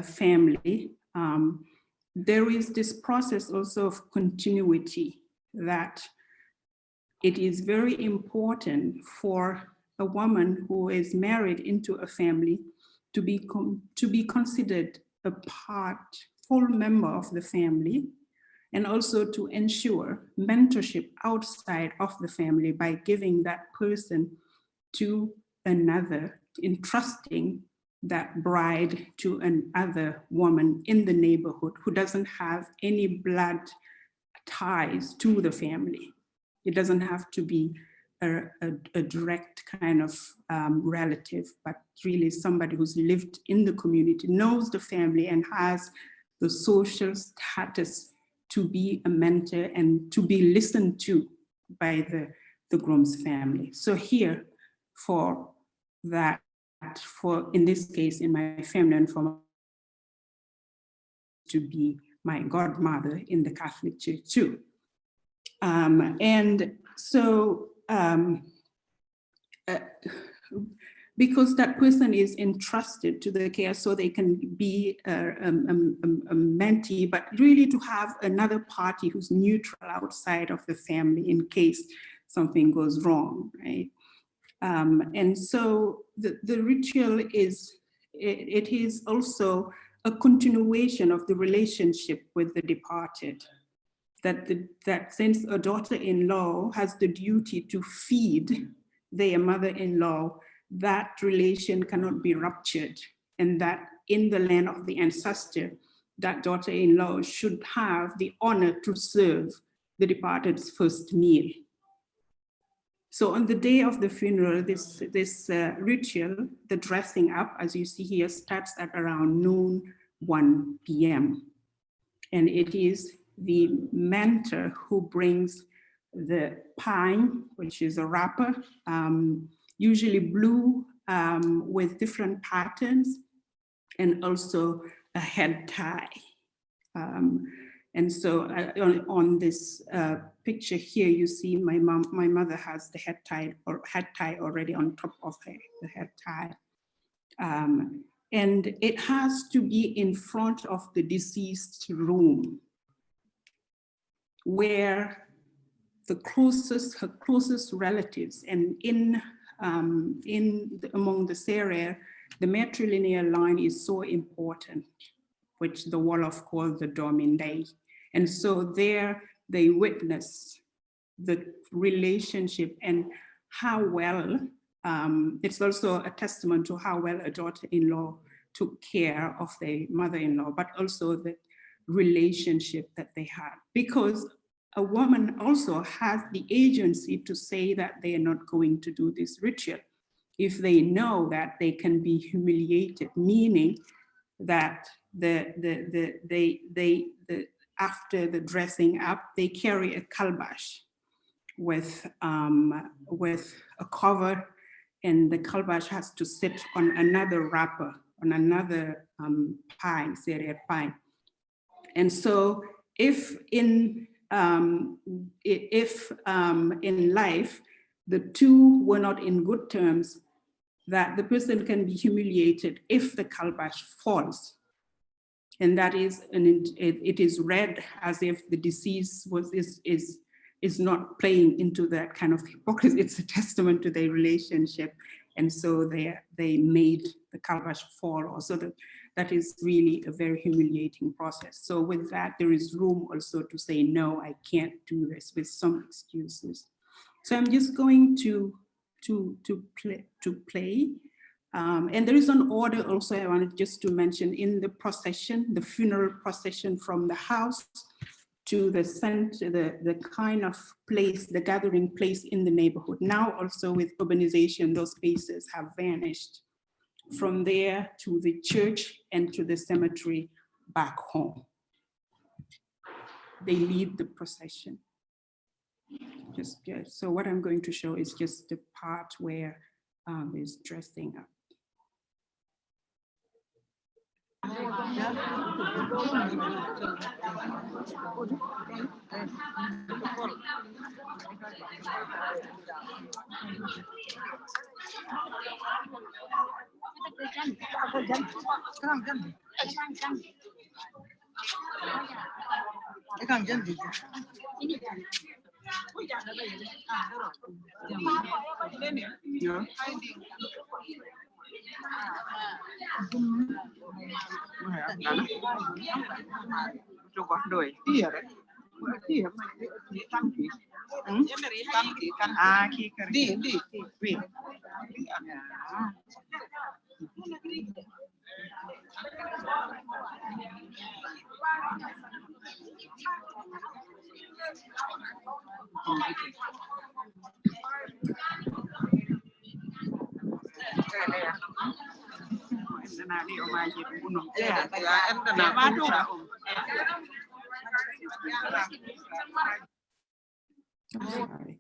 family, there is this process also of continuity, that it is very important for a woman who is married into a family to be considered a full member of the family, and also to ensure mentorship outside of the family by giving that person to another, entrusting that bride to another woman in the neighborhood who doesn't have any blood ties to the family. It doesn't have to be a direct kind of relative, but really somebody who's lived in the community, knows the family, and has the social status to be a mentor and to be listened to by the groom's family. So here, for that, in this case, in my family, and for to be my godmother in the Catholic Church too. And so, because that person is entrusted to the care, so they can be a mentee, but really to have another party who's neutral outside of the family in case something goes wrong, right? And so the ritual is, it is also a continuation of the relationship with the departed. That since a daughter-in-law has the duty to feed their mother-in-law, that relation cannot be ruptured, and that in the land of the ancestor, that daughter-in-law should have the honor to serve the departed's first meal. So on the day of the funeral, this ritual, the dressing up, as you see here, starts at around noon, 1 p.m. And it is the mentor who brings the pine, which is a wrapper, usually blue with different patterns, and also a head tie. And so on this picture here, you see my mother has the head tie already on top of the head tie. And it has to be in front of the deceased room, where her closest relatives, and among the Serer, the matrilineal line is so important, which the Wolof calls the Domindai. And so there they witness the relationship and how well, it's also a testament to how well a daughter-in-law took care of their mother-in-law, but also the relationship that they had. Because a woman also has the agency to say that they are not going to do this ritual if they know that they can be humiliated, meaning that after the dressing up, they carry a calabash with a cover, and the calabash has to sit on another wrapper, on another pine, cereal pine. And so if in life, the two were not in good terms, that the person can be humiliated if the calabash falls. And that is, it is read as if the deceased is not playing into that kind of hypocrisy. It's a testament to their relationship. And so they made the calabash fall also. That is really a very humiliating process. So with that, there is room also to say, no, I can't do this, with some excuses. So I'm just going to play. And there is an order also I wanted just to mention in the procession, the funeral procession from the house to the center, the kind of place, the gathering place in the neighborhood. Now also with urbanization, those spaces have vanished. From there to the church and to the cemetery back home. They lead the procession. So what I'm going to show is just the part where there's dressing up. I'm sorry.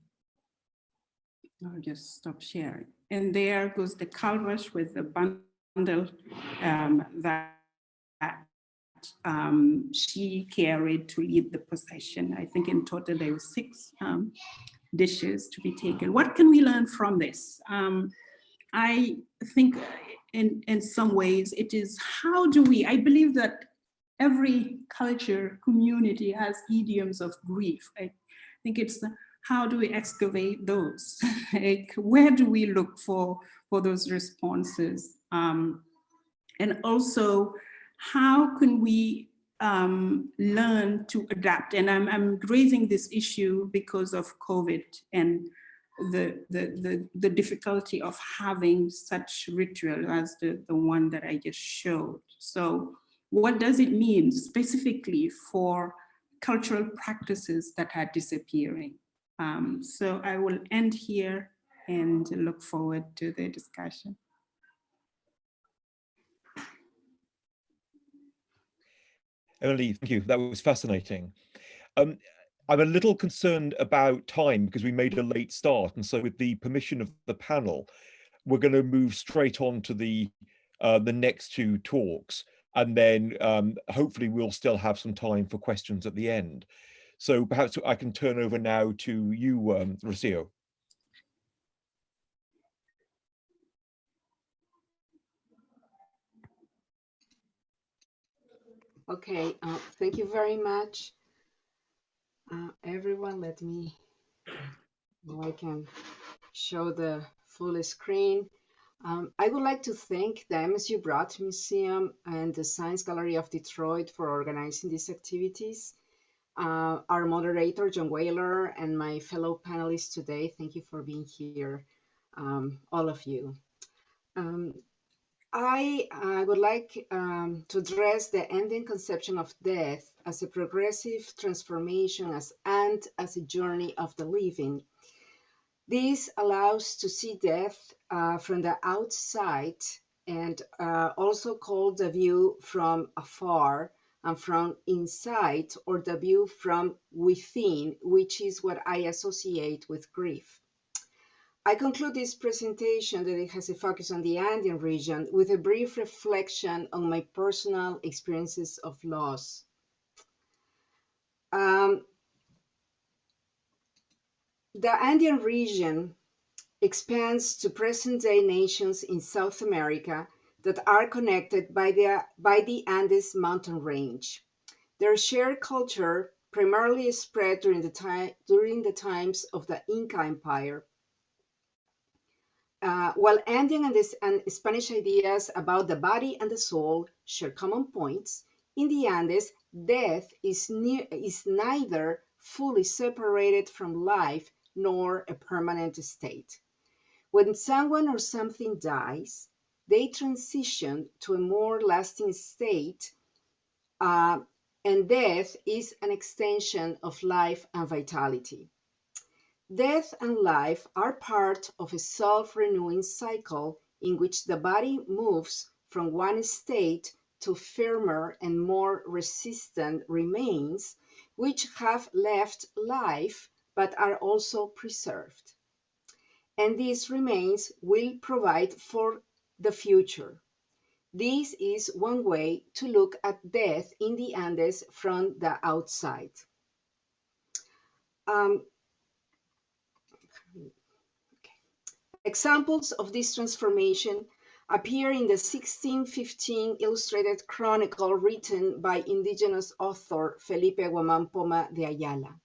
I'll just stop sharing. And there goes the calabash with the bundle that she carried to lead the procession. I think in total there were 6 dishes to be taken. What can we learn from this? I think in some ways it is, how do we, I believe that every culture, community has idioms of grief. I think it's how do we excavate those? Like, where do we look for those responses? And also, how can we learn to adapt? And I'm raising this issue because of COVID and the difficulty of having such ritual as the one that I just showed. So what does it mean specifically for cultural practices that are disappearing? So I will end here and look forward to the discussion. Emilie, thank you. That was fascinating. I'm a little concerned about time because we made a late start. And so with the permission of the panel, we're going to move straight on to the next 2 talks. And then hopefully we'll still have some time for questions at the end. So perhaps I can turn over now to you, Rocio. Okay, thank you very much. Everyone, let me, I can show the full screen. I would like to thank the MSU Broad Museum and the Science Gallery of Detroit for organizing these activities. Our moderator, John Whaler, and my fellow panelists today, thank you for being here, all of you. I would like to address the ending conception of death as a progressive transformation and as a journey of the living. This allows to see death from the outside and also called the view from afar and from inside, or the view from within, which is what I associate with grief. I conclude this presentation that it has a focus on the Andean region with a brief reflection on my personal experiences of loss. The Andean region expands to present-day nations in South America that are connected by the Andes mountain range. Their shared culture primarily spread during the times of the Inca Empire. While Andean and Spanish ideas about the body and the soul share common points, in the Andes, death is neither fully separated from life nor a permanent state. When someone or something dies, they transition to a more lasting state, and death is an extension of life and vitality. Death and life are part of a self-renewing cycle in which the body moves from one state to firmer and more resistant remains, which have left life but are also preserved. And these remains will provide for the future. This is one way to look at death in the Andes from the outside. Examples of this transformation appear in the 1615 illustrated chronicle written by indigenous author Felipe Guamán de Ayala.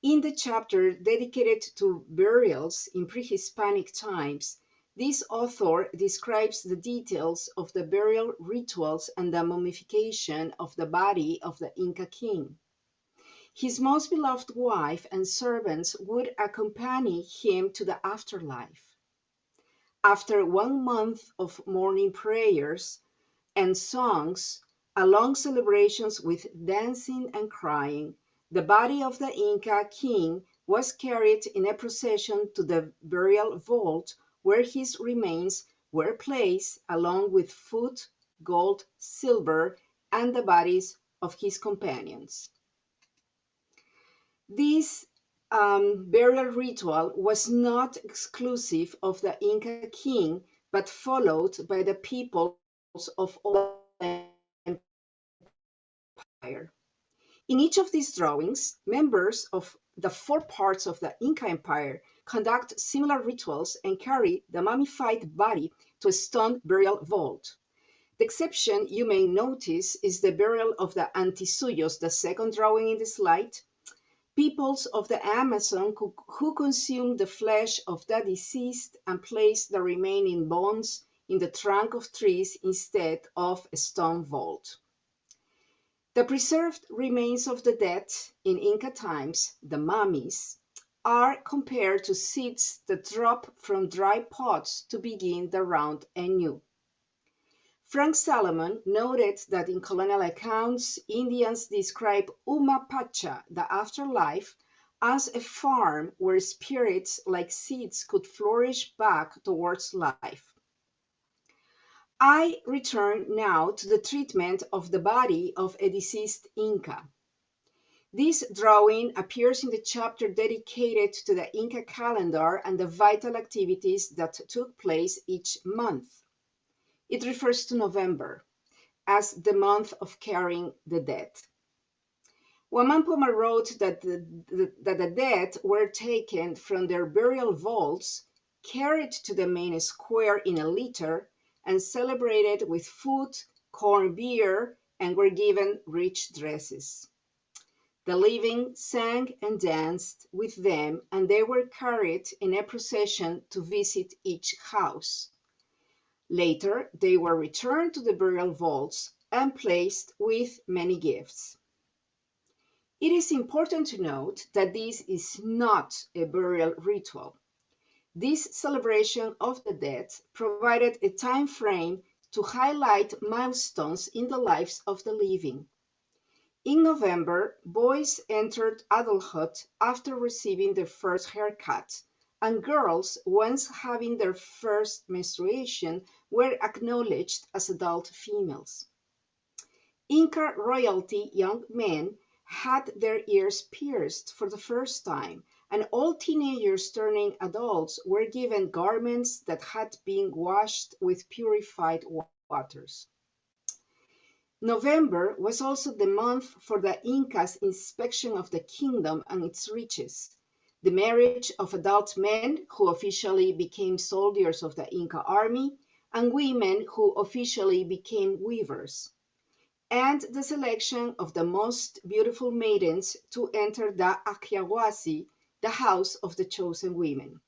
In the chapter dedicated to burials in pre-Hispanic times, this author describes the details of the burial rituals and the mummification of the body of the Inca king. His most beloved wife and servants would accompany him to the afterlife. After 1 month of morning prayers and songs, along celebrations with dancing and crying, the body of the Inca king was carried in a procession to the burial vault, where his remains were placed along with food, gold, silver, and the bodies of his companions. This burial ritual was not exclusive of the Inca king, but followed by the peoples of all the empire. In each of these drawings, members of the 4 parts of the Inca Empire conduct similar rituals and carry the mummified body to a stone burial vault. The exception you may notice is the burial of the Antisuyos, the second drawing in the slide, peoples of the Amazon who consume the flesh of the deceased and place the remaining bones in the trunk of trees instead of a stone vault. The preserved remains of the dead in Inca times, the mummies, are compared to seeds that drop from dry pots to begin the round anew. Frank Salomon noted that in colonial accounts, Indians describe Umapacha, the afterlife, as a farm where spirits like seeds could flourish back towards life. I return now to the treatment of the body of a deceased Inca. This drawing appears in the chapter dedicated to the Inca calendar and the vital activities that took place each month. It refers to November as the month of carrying the dead. Guamán wrote that the dead were taken from their burial vaults, carried to the main square in a litter, and celebrated with food, corn beer, and were given rich dresses. The living sang and danced with them, and they were carried in a procession to visit each house. Later, they were returned to the burial vaults and placed with many gifts. It is important to note that this is not a burial ritual. This celebration of the dead provided a time frame to highlight milestones in the lives of the living. In November, boys entered adulthood after receiving their first haircut, and girls, once having their first menstruation, were acknowledged as adult females. Inca royalty young men had their ears pierced for the first time, and all teenagers turning adults were given garments that had been washed with purified waters. November was also the month for the Incas' inspection of the kingdom and its riches, the marriage of adult men who officially became soldiers of the Inca army, and women who officially became weavers, and the selection of the most beautiful maidens to enter the Aquiahuasi, the house of the chosen women.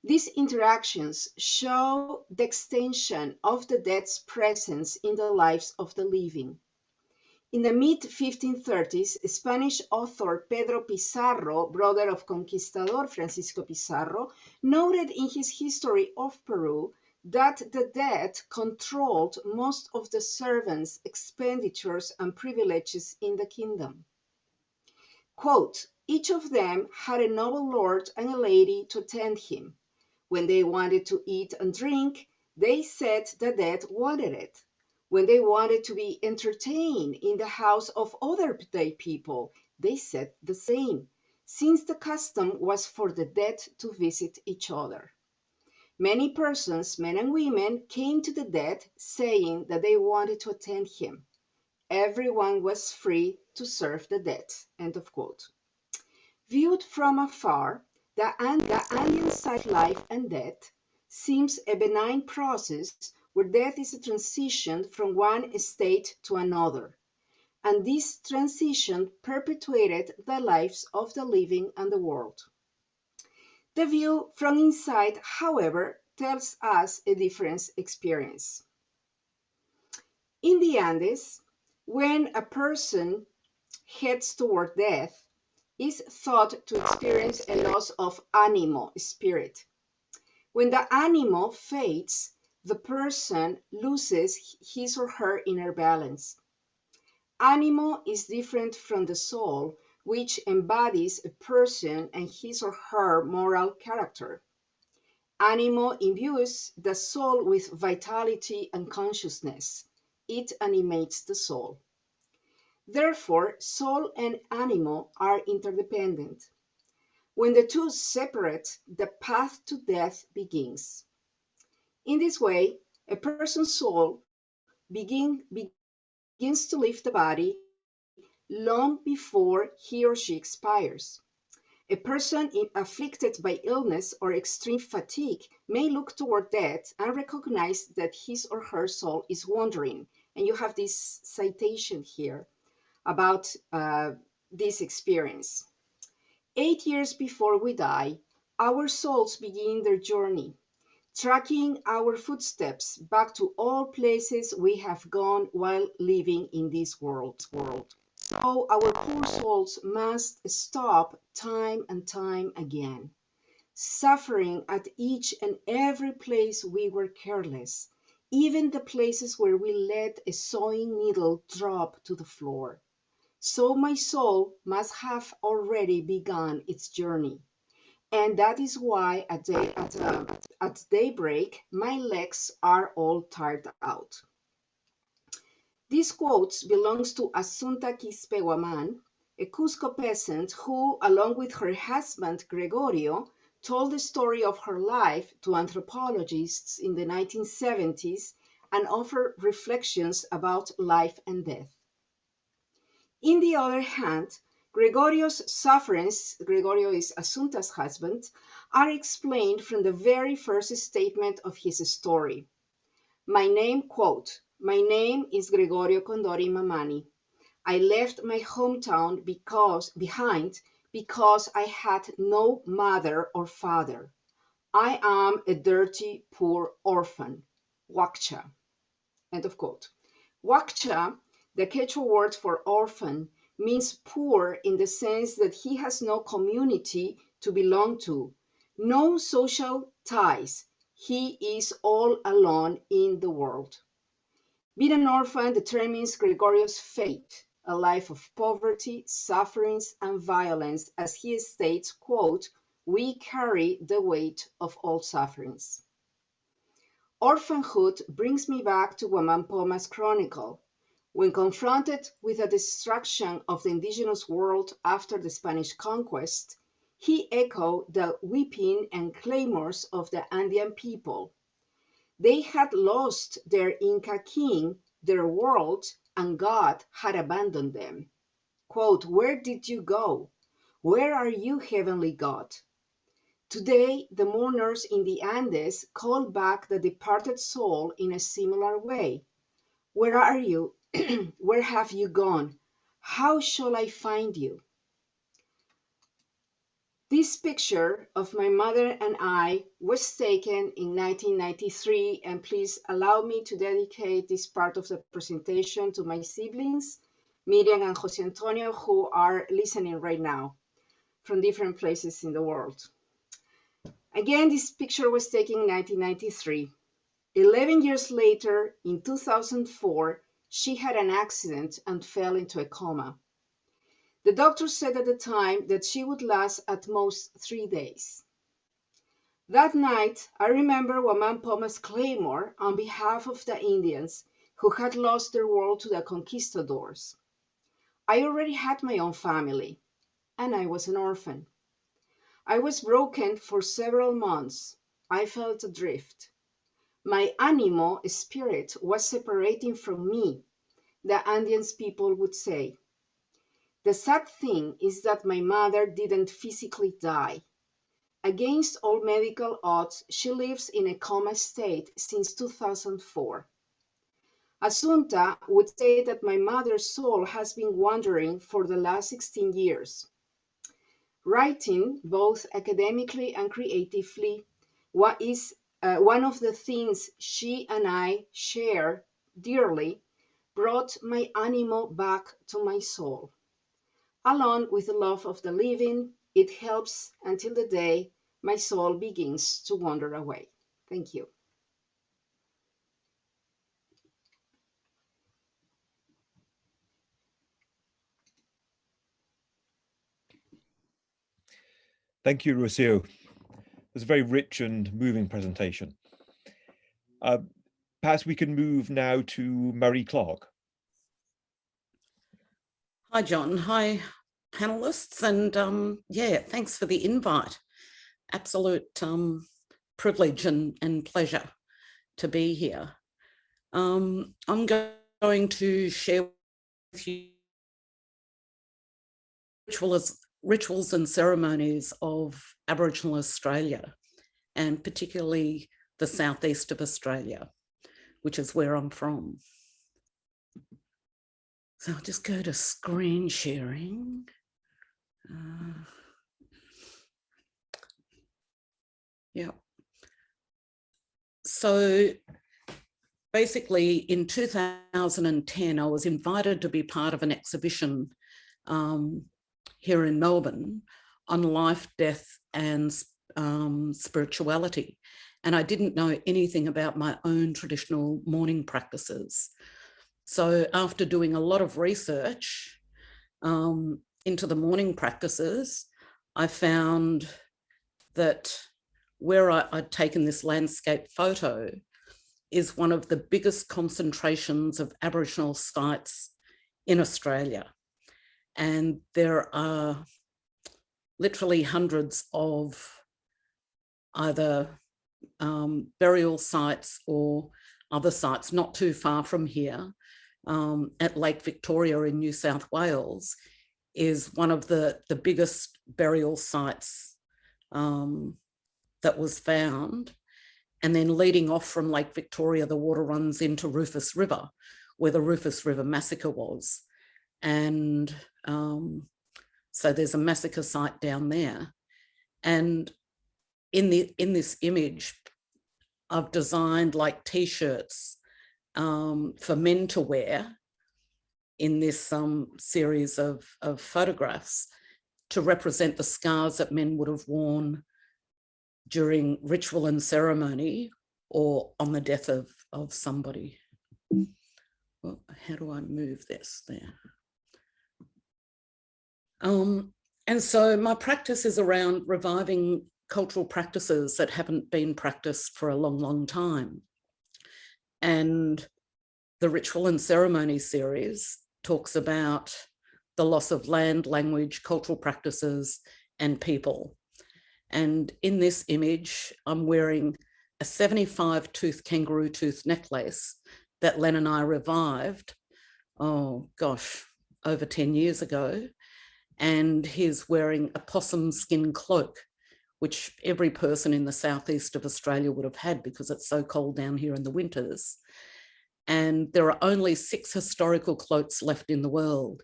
These interactions show the extension of the dead's presence in the lives of the living. In the mid-1530s, Spanish author Pedro Pizarro, brother of Conquistador Francisco Pizarro, noted in his History of Peru that the dead controlled most of the servants' expenditures and privileges in the kingdom. Quote, each of them had a noble lord and a lady to attend him. When they wanted to eat and drink, they said the dead wanted it. When they wanted to be entertained in the house of other people, they said the same, since the custom was for the dead to visit each other. Many persons, men and women, came to the dead saying that they wanted to attend him. Everyone was free to serve the dead. End of quote. Viewed from afar, the Andean side life and death seems a benign process where death is a transition from one state to another, and this transition perpetuated the lives of the living and the world. The view from inside, however, tells us a different experience. In the Andes, when a person heads toward death, is thought to experience a loss of animo, spirit. When the animo fades, the person loses his or her inner balance. Animo is different from the soul, which embodies a person and his or her moral character. Animo imbues the soul with vitality and consciousness. It animates the soul. Therefore, soul and animo are interdependent. When the two separate, the path to death begins. In this way, a person's soul begins to leave the body long before he or she expires. A person afflicted by illness or extreme fatigue may look toward death and recognize that his or her soul is wandering. And you have this citation here about this experience. 8 years before we die, our souls begin their journey, tracking our footsteps back to all places we have gone while living in this world. So our poor souls must stop time and time again, suffering at each and every place we were careless, even the places where we let a sewing needle drop to the floor. So my soul must have already begun its journey. And that is why at daybreak, my legs are all tired out. This quote belongs to Assunta Quispe-Agnoli, a Cusco peasant who, along with her husband Gregorio, told the story of her life to anthropologists in the 1970s and offered reflections about life and death. In the other hand, Gregorio's sufferings, Gregorio is Assunta's husband, are explained from the very first statement of his story. My name, quote, my name is Gregorio Condori Mamani. I left my hometown behind because I had no mother or father. I am a dirty, poor orphan, Huacha, end of quote. Huacha, the Quechua word for orphan, means poor in the sense that he has no community to belong to, no social ties. He is all alone in the world. Being an orphan determines Gregorio's fate, a life of poverty, sufferings, and violence, as he states, quote, we carry the weight of all sufferings. Orphanhood brings me back to Wamampoma's chronicle. When confronted with the destruction of the indigenous world after the Spanish conquest, he echoed the weeping and clamors of the Andean people. They had lost their Inca king, their world, and God had abandoned them. Quote, "Where did you go? Where are you, heavenly God?" Today, the mourners in the Andes call back the departed soul in a similar way. Where are you? Where have you gone? How shall I find you? This picture of my mother and I was taken in 1993, and please allow me to dedicate this part of the presentation to my siblings, Miriam and Jose Antonio, who are listening right now from different places in the world. Again, this picture was taken in 1993. 11 years later, in 2004, she had an accident and fell into a coma. The doctor said at the time that she would last at most 3 days. That night, I remember Wamampoma's clamor on behalf of the Indians who had lost their world to the conquistadors. I already had my own family, and I was an orphan. I was broken for several months. I felt adrift. My animo spirit was separating from me, the Andean people would say. The sad thing is that my mother didn't physically die. Against all medical odds, she lives in a coma state since 2004. Asunta would say that my mother's soul has been wandering for the last 16 years. Writing, both academically and creatively, what is one of the things she and I share dearly, brought my animo back to my soul. Along with the love of the living, it helps until the day my soul begins to wander away. Thank you. Thank you, Rocio. It was a very rich and moving presentation. Perhaps we can move now to Maree Clarke. Hi, John. Hi, panelists. And yeah, thanks for the invite. Absolute privilege and pleasure to be here. I'm going to share with you rituals and ceremonies of Aboriginal Australia, and particularly the southeast of Australia, which is where I'm from. So I'll just go to screen sharing. Yeah. So basically in 2010, I was invited to be part of an exhibition here in Melbourne on life, death, and spirituality. And I didn't know anything about my own traditional mourning practices. So after doing a lot of research into the mourning practices, I found that where I'd taken this landscape photo is one of the biggest concentrations of Aboriginal sites in Australia. And there are literally hundreds of either burial sites or other sites not too far from here. At Lake Victoria in New South Wales is one of the biggest burial sites that was found. And then leading off from Lake Victoria, the water runs into Rufus River, where the Rufus River massacre was. And so there's a massacre site down there. And in this image, I've designed like T-shirts for men to wear in this series of photographs to represent the scars that men would have worn during ritual and ceremony or on the death of somebody. Well, how do I move this there? And so my practice is around reviving cultural practices that haven't been practiced for a long, long time. And the Ritual and Ceremony series talks about the loss of land, language, cultural practices, and people. And in this image, I'm wearing a 75-tooth kangaroo tooth necklace that Len and I revived, oh gosh, over 10 years ago. And he's wearing a possum skin cloak, which every person in the southeast of Australia would have had because it's so cold down here in the winters. And there are only 6 historical cloaks left in the world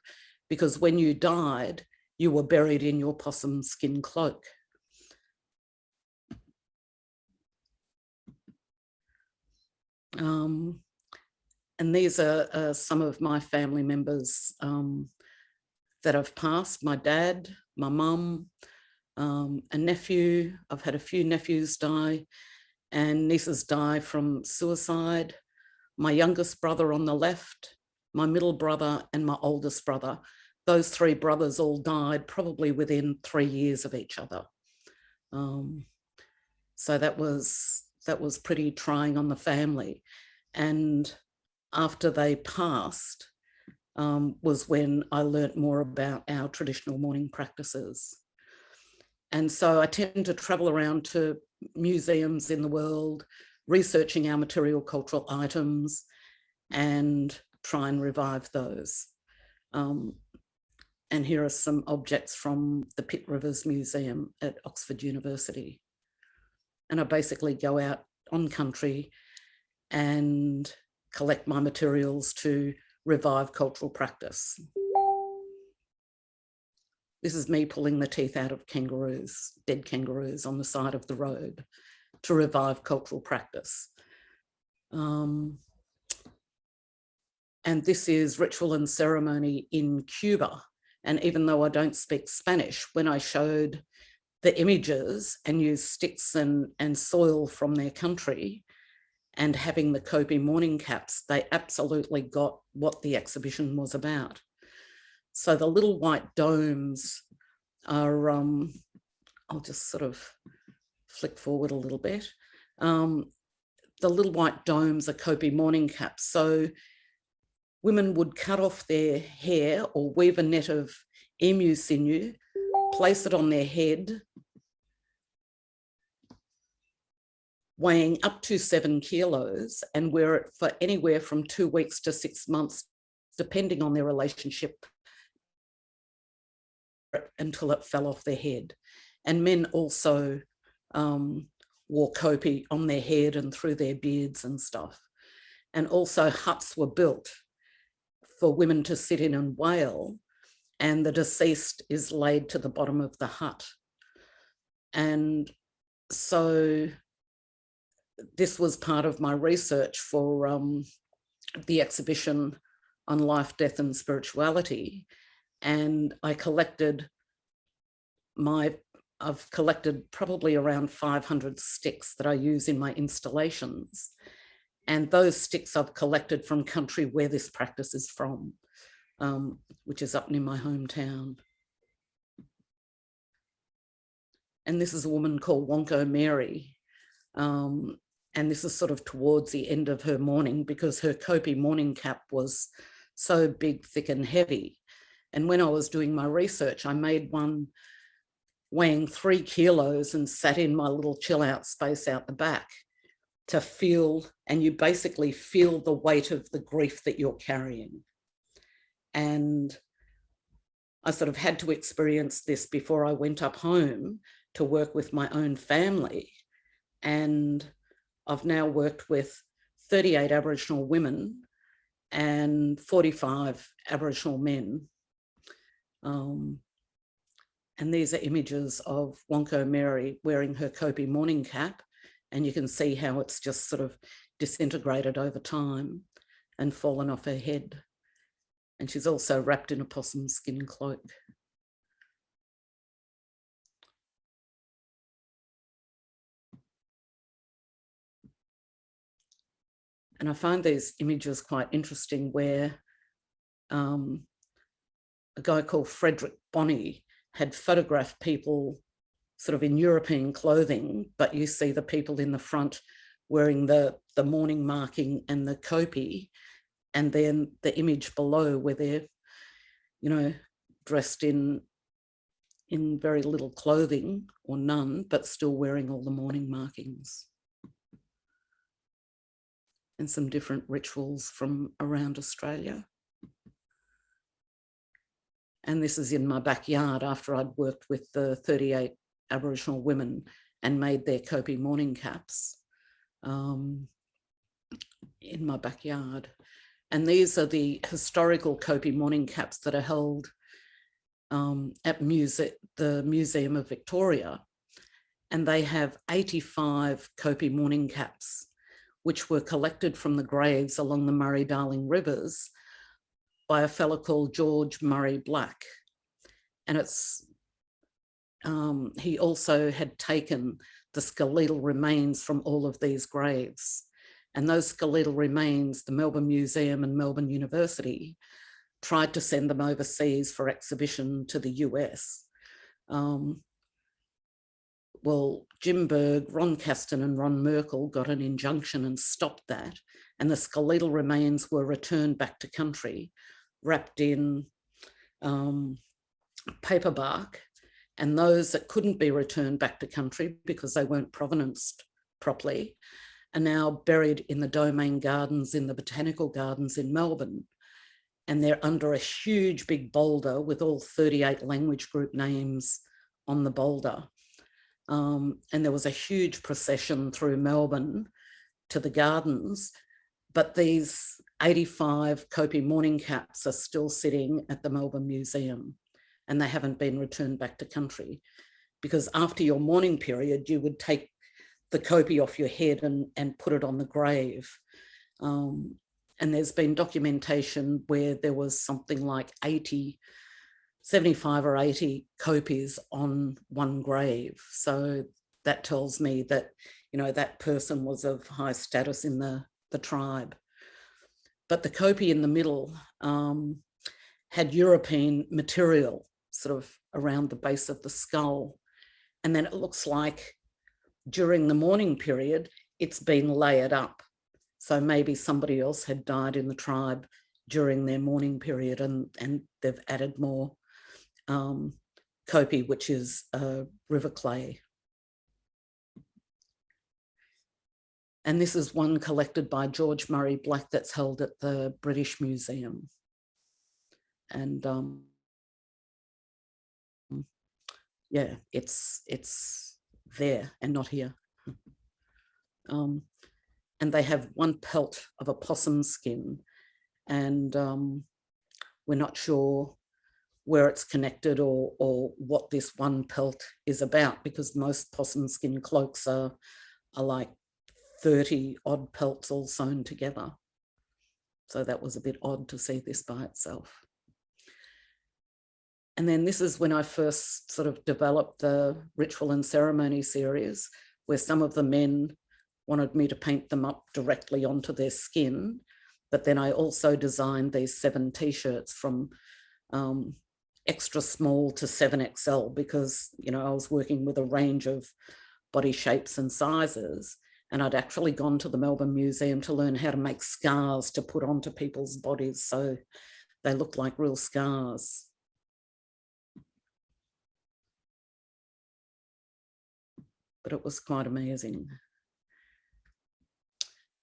because when you died, you were buried in your possum skin cloak. And these are some of my family members that have passed: my dad, my mum, a nephew. I've had a few nephews die and nieces die from suicide. My youngest brother on the left, my middle brother, and my oldest brother. Those 3 brothers all died probably within 3 years of each other. So that was pretty trying on the family. And after they passed was when I learnt more about our traditional mourning practices. And so I tend to travel around to museums in the world, researching our material cultural items and try and revive those. And here are some objects from the Pitt Rivers Museum at Oxford University. And I basically go out on country and collect my materials to revive cultural practice. This is me pulling the teeth out of kangaroos, dead kangaroos on the side of the road to revive cultural practice. And this is Ritual and Ceremony in Cuba. And even though I don't speak Spanish, when I showed the images and used sticks and soil from their country and having the Kopi mourning caps, they absolutely got what the exhibition was about. So the little white domes are, I'll just sort of flick forward a little bit. The little white domes are Kopi mourning caps. So women would cut off their hair or weave a net of emu sinew, place it on their head, weighing up to 7 kilos, and wear it for anywhere from 2 weeks to 6 months, depending on their relationship, until it fell off their head. And men also wore Kopi on their head and through their beards and stuff. And also huts were built for women to sit in and wail, and the deceased is laid to the bottom of the hut. And so this was part of my research for the exhibition on life, death and spirituality. And I collected I've collected probably around 500 sticks that I use in my installations. And those sticks I've collected from country where this practice is from, which is up near my hometown. And this is a woman called Wonko Mary. And this is sort of towards the end of her mourning because her Kopi mourning cap was so big, thick and heavy. And when I was doing my research, I made one weighing 3 kilos and sat in my little chill out space out the back to feel, and you basically feel the weight of the grief that you're carrying. And I sort of had to experience this before I went up home to work with my own family. And I've now worked with 38 Aboriginal women and 45 Aboriginal men. And these are images of Wonko Mary wearing her Kopi mourning cap, and you can see how it's just sort of disintegrated over time and fallen off her head. And she's also wrapped in a possum skin cloak. And I find these images quite interesting where a guy called Frederick Bonney had photographed people sort of in European clothing, but you see the people in the front wearing the mourning marking and the kopje, and then the image below where they're, you know, dressed in very little clothing or none, but still wearing all the mourning markings. And some different rituals from around Australia. And this is in my backyard after I'd worked with the 38 Aboriginal women and made their kopje mourning caps in my backyard. And these are the historical kopje mourning caps that are held at the Museum of Victoria. And they have 85 kopje mourning caps, which were collected from the graves along the Murray-Darling rivers by a fellow called George Murray Black. And it's, he also had taken the skeletal remains from all of these graves. And those skeletal remains, the Melbourne Museum and Melbourne University tried to send them overseas for exhibition to the US. Well, Jim Berg, Ron Caston and Ron Merkel got an injunction and stopped that. And the skeletal remains were returned back to country, wrapped in paper bark. And those that couldn't be returned back to country because they weren't provenanced properly are now buried in the Domain Gardens in the Botanical Gardens in Melbourne. And they're under a huge big boulder with all 38 language group names on the boulder. And there was a huge procession through Melbourne to the gardens, but these 85 kopje mourning caps are still sitting at the Melbourne Museum and they haven't been returned back to country, because after your mourning period, you would take the kopje off your head and put it on the grave. And there's been documentation where there was something like 75 or 80 kopjes on one grave. So that tells me that, you know, that person was of high status in the tribe. But the kopje in the middle had European material sort of around the base of the skull. And then it looks like during the mourning period, it's been layered up. So maybe somebody else had died in the tribe during their mourning period and they've added more kopje, which is river clay. And this is one collected by George Murray Black that's held at the British Museum. And yeah, it's there and not here. And they have one pelt of a possum skin, and we're not sure where it's connected or what this one pelt is about, because most possum skin cloaks are like 30 odd pelts all sewn together. So that was a bit odd to see this by itself. And then this is when I first sort of developed the ritual and ceremony series, where some of the men wanted me to paint them up directly onto their skin. But then I also designed these 7 t-shirts from extra small to 7XL, because, you know, I was working with a range of body shapes and sizes. And I'd actually gone to the Melbourne Museum to learn how to make scars to put onto people's bodies so they looked like real scars. But it was quite amazing.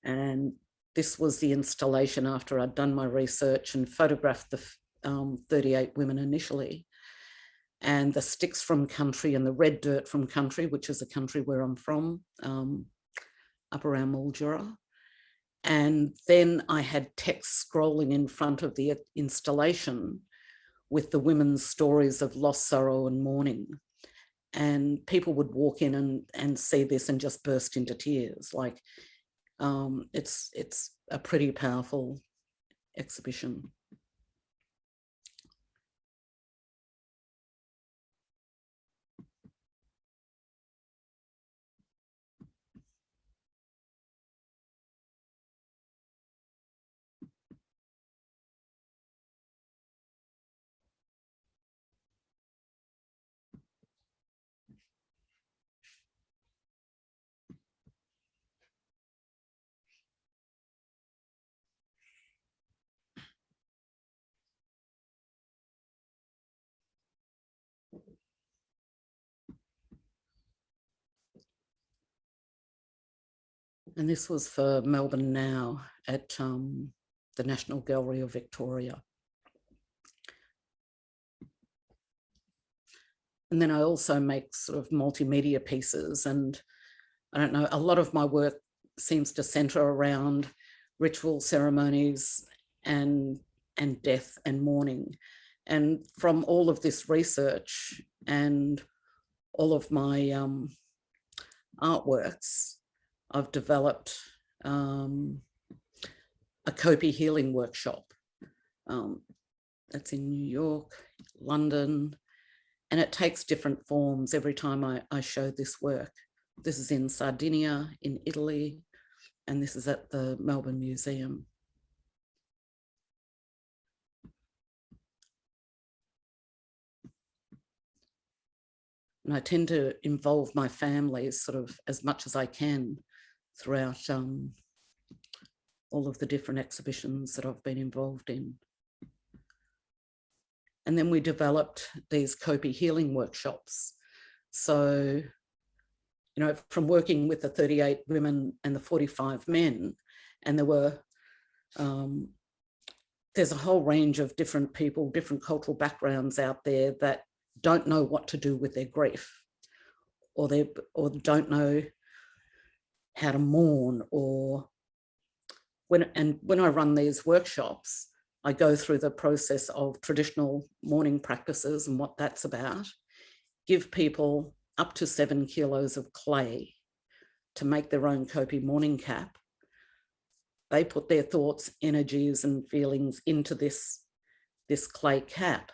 And this was the installation after I'd done my research and photographed the 38 women initially. And the sticks from country and the red dirt from country, which is a country where I'm from, up around Mildura. And then I had text scrolling in front of the installation with the women's stories of loss, sorrow and mourning. And people would walk in and see this and just burst into tears. Like, it's a pretty powerful exhibition. And this was for Melbourne Now at the National Gallery of Victoria. And then I also make sort of multimedia pieces, and I don't know, a lot of my work seems to center around ritual ceremonies and death and mourning. And from all of this research and all of my artworks, I've developed a Kopi healing workshop. That's in New York, London, and it takes different forms every time I show this work. This is in Sardinia, in Italy, and this is at the Melbourne Museum. And I tend to involve my family sort of as much as I can throughout all of the different exhibitions that I've been involved in. And then we developed these Kopi healing workshops. So, you know, from working with the 38 women and the 45 men, and there were, there's a whole range of different people, different cultural backgrounds out there that don't know what to do with their grief, or don't know how to mourn, or when I run these workshops, I go through the process of traditional mourning practices and what that's about, give people up to 7 kilos of clay to make their own Kopi mourning cap. They put their thoughts, energies and feelings into this clay cap.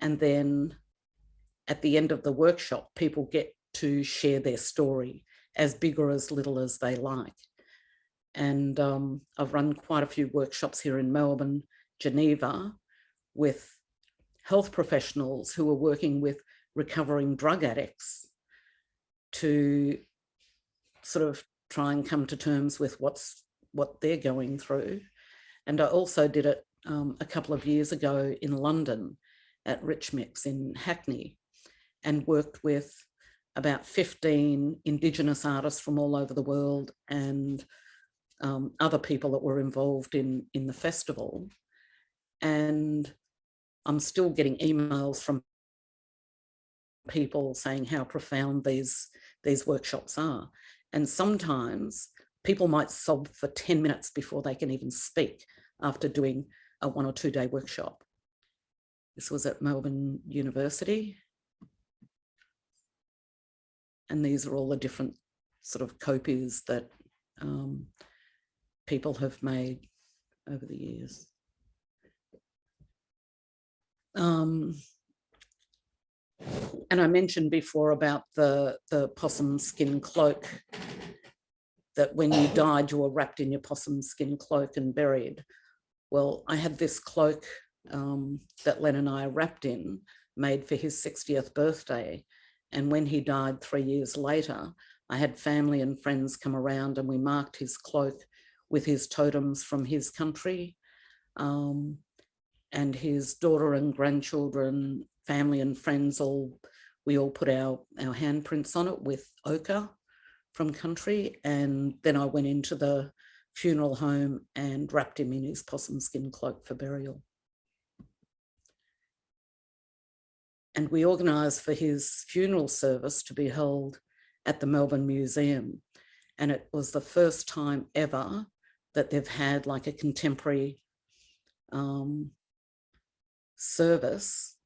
And then at the end of the workshop, people get to share their story, as big or as little as they like. And I've run quite a few workshops here in Melbourne, Geneva, with health professionals who are working with recovering drug addicts to sort of try and come to terms with what they're going through. And I also did it a couple of years ago in London at Rich Mix in Hackney, and worked with about 15 Indigenous artists from all over the world and other people that were involved in the festival. And I'm still getting emails from people saying how profound these workshops are. And sometimes people might sob for 10 minutes before they can even speak after doing a 1 or 2 day workshop. This was at Melbourne University. And these are all the different sort of kopis that people have made over the years. And I mentioned before about the possum skin cloak, that when you died, you were wrapped in your possum skin cloak and buried. Well, I had this cloak that Len and I wrapped in, made for his 60th birthday. And when he died 3 years later, I had family and friends come around and we marked his cloak with his totems from his country. And his daughter and grandchildren, family and friends, we all put our handprints on it with ochre from country. And then I went into the funeral home and wrapped him in his possum skin cloak for burial. And we organised for his funeral service to be held at the Melbourne Museum. And it was the first time ever that they've had like a contemporary service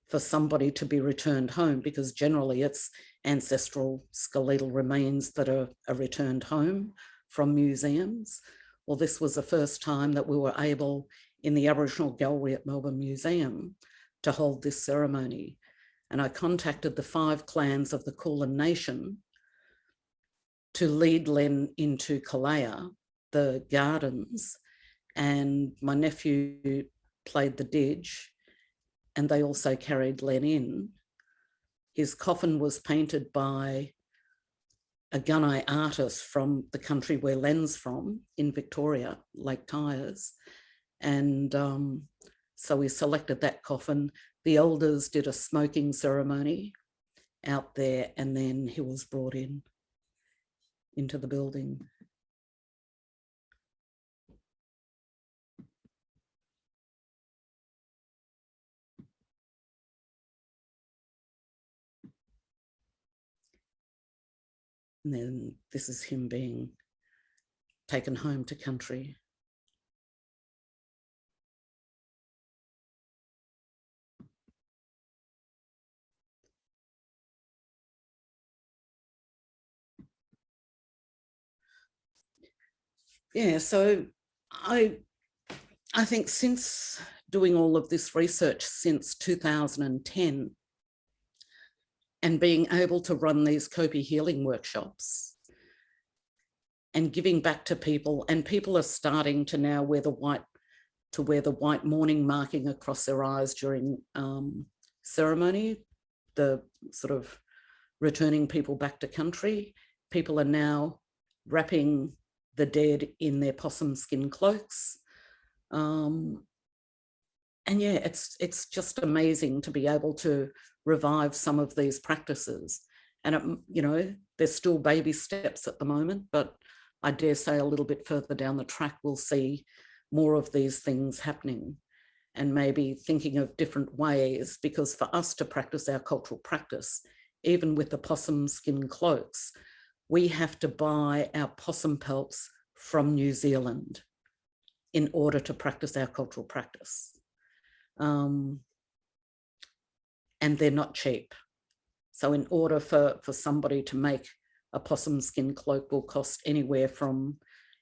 for somebody to be returned home, because generally it's ancestral skeletal remains that are returned home from museums. Well, this was the first time that we were able, in the Aboriginal Gallery at Melbourne Museum, to hold this ceremony. And I contacted the 5 clans of the Kulin Nation to lead Len into Kalaya, the gardens, and my nephew played the didge, and they also carried Len in. His coffin was painted by a Gunai artist from the country where Len's from, in Victoria, Lake Tyers. And so we selected that coffin. The elders did a smoking ceremony out there, and then he was brought into the building. And then this is him being taken home to country. Yeah, so I think since doing all of this research since 2010 and being able to run these Kopi healing workshops and giving back to people, and people are starting to now wear the white mourning marking across their eyes during ceremony, the sort of returning people back to country. People are now wrapping the dead in their possum skin cloaks. And yeah, it's just amazing to be able to revive some of these practices. And, you know, there's still baby steps at the moment, but I dare say a little bit further down the track, we'll see more of these things happening and maybe thinking of different ways, because for us to practice our cultural practice, even with the possum skin cloaks, we have to buy our possum pelts from New Zealand in order to practice our cultural practice. And they're not cheap. So in order for somebody to make a possum skin cloak will cost anywhere from,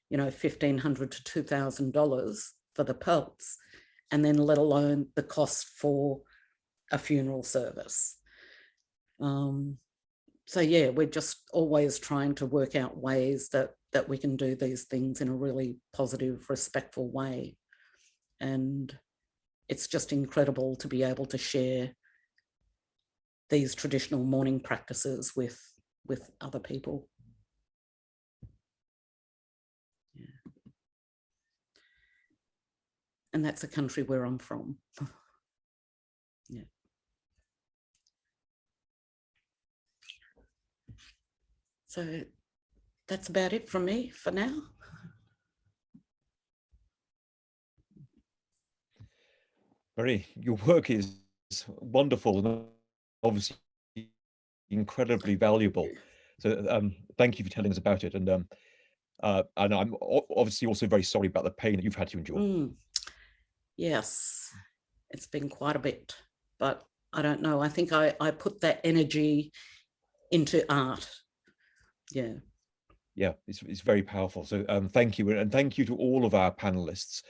you know, $1,500 to $2,000 for the pelts, and then let alone the cost for a funeral service. So yeah, we're just always trying to work out ways that we can do these things in a really positive, respectful way. And it's just incredible to be able to share these traditional mourning practices with other people. Yeah. And that's a country where I'm from. Yeah. So that's about it from me for now. Maree, your work is wonderful and obviously incredibly valuable. So thank you for telling us about it. And I'm obviously also very sorry about the pain that you've had to endure. Yes, it's been quite a bit, but I don't know. I think I put that energy into art. Yeah. Yeah, it's very powerful. So thank you. And thank you to all of our panelists.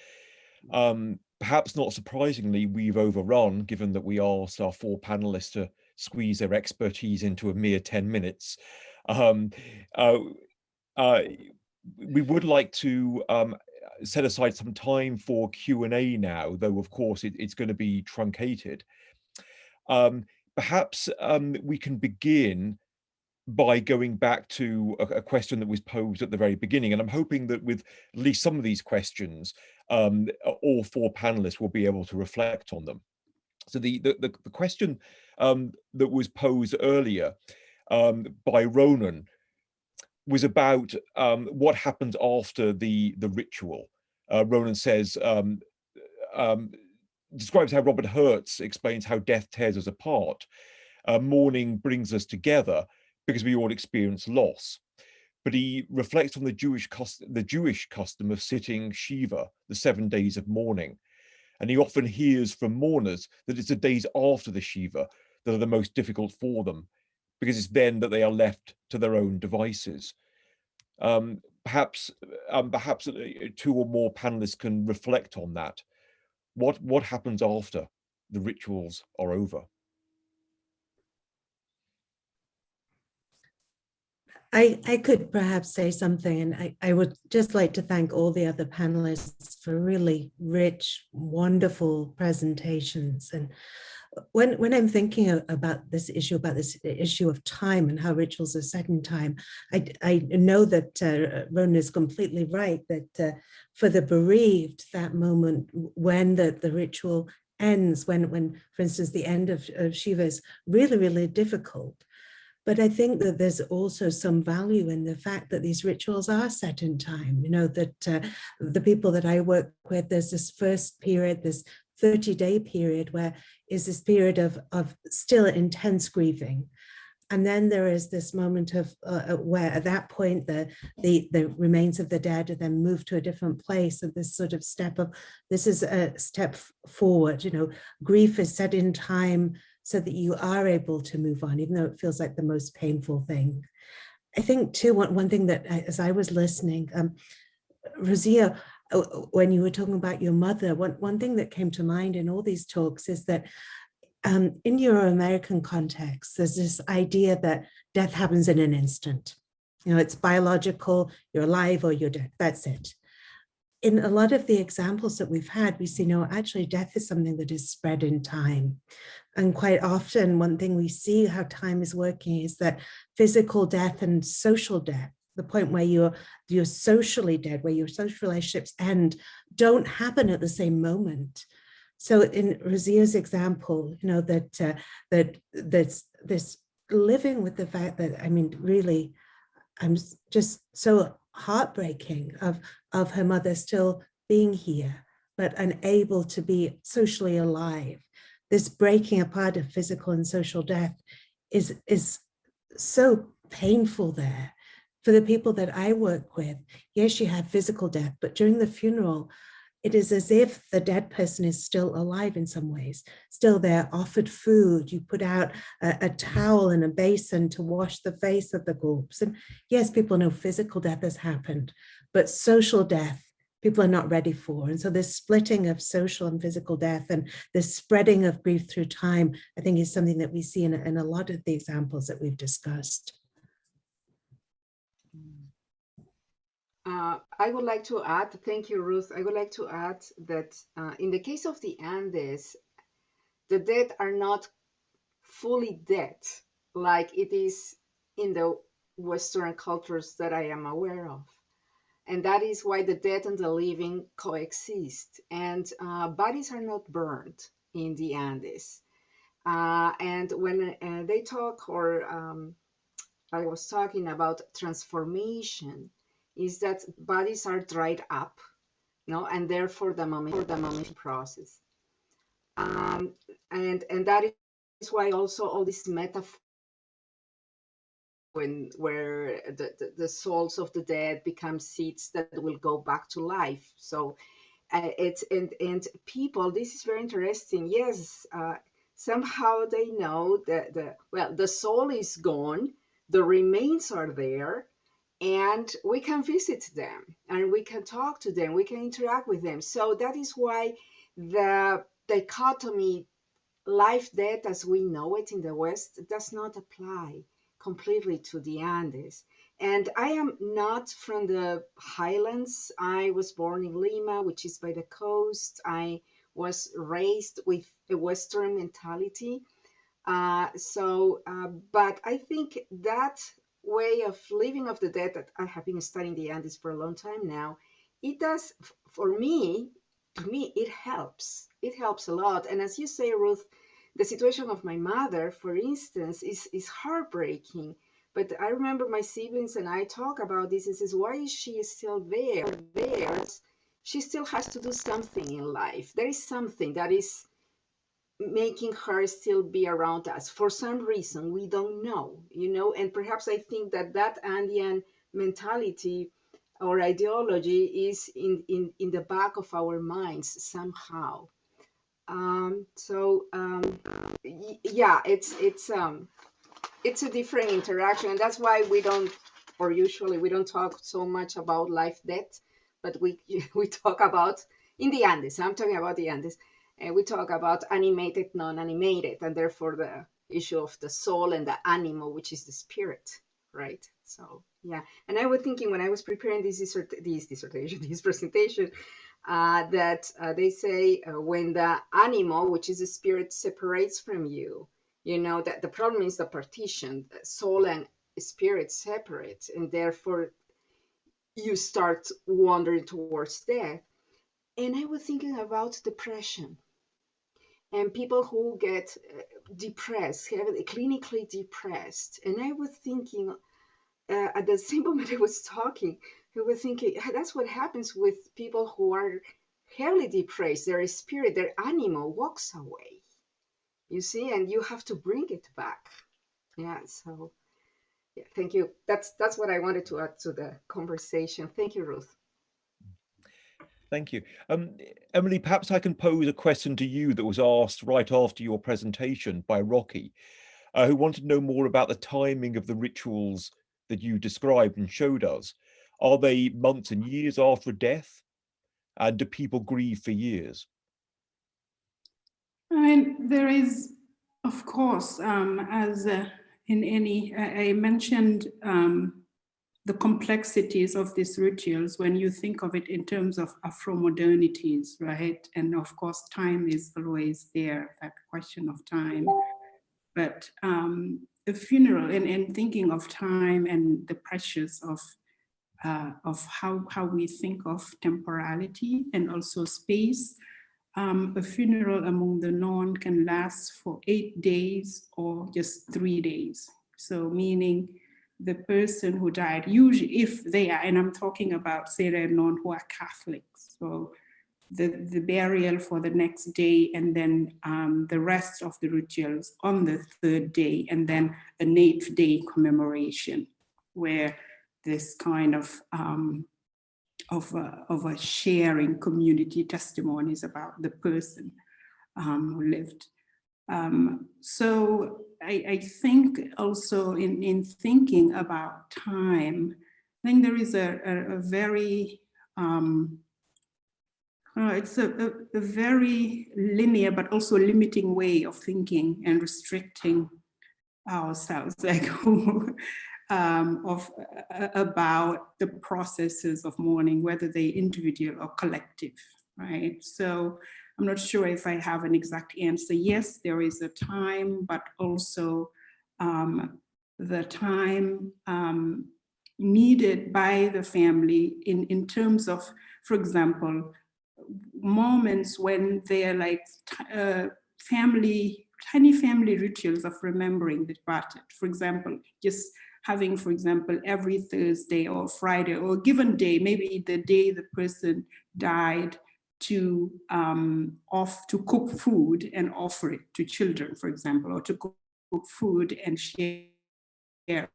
Perhaps not surprisingly, we've overrun, given that we asked our 4 panelists to squeeze their expertise into a mere 10 minutes. We would like to set aside some time for Q&A now, though of course it's going to be truncated. Perhaps we can begin by going back to a question that was posed at the very beginning. And I'm hoping that with at least some of these questions, all 4 panelists will be able to reflect on them. So the question that was posed earlier by Ronan was about what happens after the ritual. Ronan says, describes how Robert Hertz explains how death tears us apart. Mourning brings us together because we all experience loss. But he reflects on the Jewish custom of sitting Shiva, the 7 days of mourning. And he often hears from mourners that it's the days after the Shiva that are the most difficult for them, because it's then that they are left to their own devices. Perhaps 2 or more panelists can reflect on that. What happens after the rituals are over? I could perhaps say something, and I would just like to thank all the other panelists for really rich, wonderful presentations. And when I'm thinking about this issue of time and how rituals are set in time, I know that Ronan is completely right, that for the bereaved, that moment when the ritual ends, when, for instance, the end of Shiva is really, really difficult. But I think that there's also some value in the fact that these rituals are set in time. You know, that the people that I work with, there's this first period, this 30-day period, where is this period of still intense grieving. And then there is this moment of where at that point the remains of the dead are then moved to a different place, and this sort of step of, this is a step forward, you know, grief is set in time so that you are able to move on, even though it feels like the most painful thing. I think too, one thing that as I was listening, Rocio, when you were talking about your mother, one thing that came to mind in all these talks is that in Euro-American context, there's this idea that death happens in an instant. You know, it's biological, you're alive or you're dead, that's it. In a lot of the examples that we've had, we see, no, actually death is something that is spread in time. And quite often, one thing we see how time is working is that physical death and social death, the point where you're socially dead, where your social relationships end, don't happen at the same moment. So in Rocio's example, you know, that this living with the fact that, I mean, really, I'm just so heartbreaking of her mother still being here, but unable to be socially alive. This breaking apart of physical and social death is so painful there. For the people that I work with, yes, you have physical death, but during the funeral, it is as if the dead person is still alive in some ways, still there, offered food, you put out a towel and a basin to wash the face of the corpse. And yes, people know physical death has happened, but social death, people are not ready for. And so this splitting of social and physical death and the spreading of grief through time, I think is something that we see in a lot of the examples that we've discussed. I would like to add, thank you, Ruth. I would like to add that in the case of the Andes, the dead are not fully dead like it is in the Western cultures that I am aware of. And that is why the dead and the living coexist. And bodies are not burned in the Andes. And when they talk, or I was talking about transformation, is that bodies are dried up, no, and therefore the mummification process. And that is why also all this metaphor where the souls of the dead become seeds that will go back to life. So it's and people, this is very interesting. Yes, somehow they know that the soul is gone, the remains are there, and we can visit them and we can talk to them, we can interact with them. So that is why the dichotomy life-death as we know it in the West does not apply completely to the Andes. And I am not from the highlands. I was born in Lima, which is by the coast. I was raised with a Western mentality. But I think that way of living of the dead that I have been studying the Andes for a long time now, it does, for me, to me, it helps. It helps a lot. And as you say, Ruth, the situation of my mother, for instance, is heartbreaking. But I remember my siblings and I talk about this and says, why is she still there? She still has to do something in life. There is something that is making her still be around us for some reason we don't know, you know. And perhaps I think that Andean mentality or ideology is in the back of our minds somehow. Yeah, it's a different interaction, and that's why we don't, or usually we don't talk so much about life death, but we talk about in the Andes. I'm talking about the Andes. And we talk about animated, non-animated, and therefore the issue of the soul and the animal, which is the spirit, right? So, yeah. And I was thinking when I was preparing this presentation, that they say when the animal, which is the spirit, separates from you, you know, that the problem is the partition, soul and spirit separate, and therefore you start wandering towards death. And I was thinking about depression. And people who get depressed, clinically depressed. And I was thinking, at the same moment I was talking, I was thinking, that's what happens with people who are heavily depressed. Their spirit, their animal walks away, you see, and you have to bring it back. Yeah, so yeah, thank you. That's what I wanted to add to the conversation. Thank you, Ruth. Thank you. Emilie, perhaps I can pose a question to you that was asked right after your presentation by Rocky, who wanted to know more about the timing of the rituals that you described and showed us. Are they months and years after a death? And do people grieve for years? I mean, there is, of course, as in any, I mentioned the complexities of these rituals when you think of it in terms of Afro-modernities, right? And of course, time is always there, that question of time. But a funeral and thinking of time and the pressures of how we think of temporality and also space. A funeral among the non can last for 8 days or just 3 days. So meaning the person who died, usually if they are, and I'm talking about say they're non who are Catholics, so the burial for the next day, and then the rest of the rituals on the 3rd day, and then an 8th day commemoration, where this kind of a sharing community testimonies about the person who lived. So I think also in thinking about time, I think there is a very, it's a very linear but also limiting way of thinking and restricting ourselves, like about the processes of mourning, whether they individual or collective, right? So I'm not sure if I have an exact answer. Yes, there is a time, but also the time needed by the family in terms of, for example, moments when they're like tiny family rituals of remembering the departed. For example, just having, for example, every Thursday or Friday or a given day, maybe the day the person died, to cook food and offer it to children, for example, or to cook food and share it,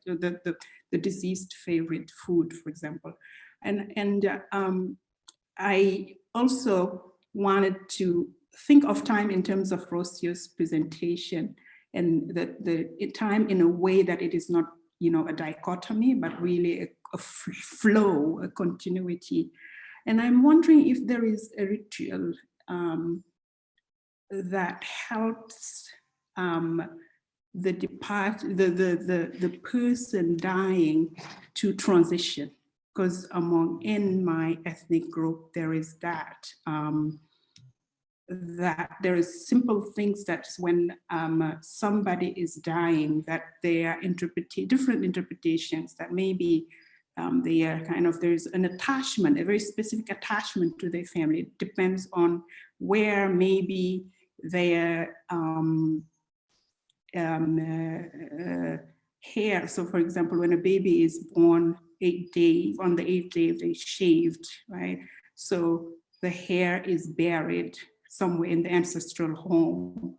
the deceased favorite food, for example. And I also wanted to think of time in terms of Rocio's presentation, and the time in a way that it is not, a dichotomy, but really a flow, a continuity. And I'm wondering if there is a ritual that helps the person dying to transition, because in my ethnic group there is that there is simple things that when somebody is dying, that there are different interpretations, that maybe they are there's an attachment, a very specific attachment to their family. It depends on where maybe their hair. So for example, when a baby is born on the 8th day, they shaved, right? So the hair is buried somewhere in the ancestral home.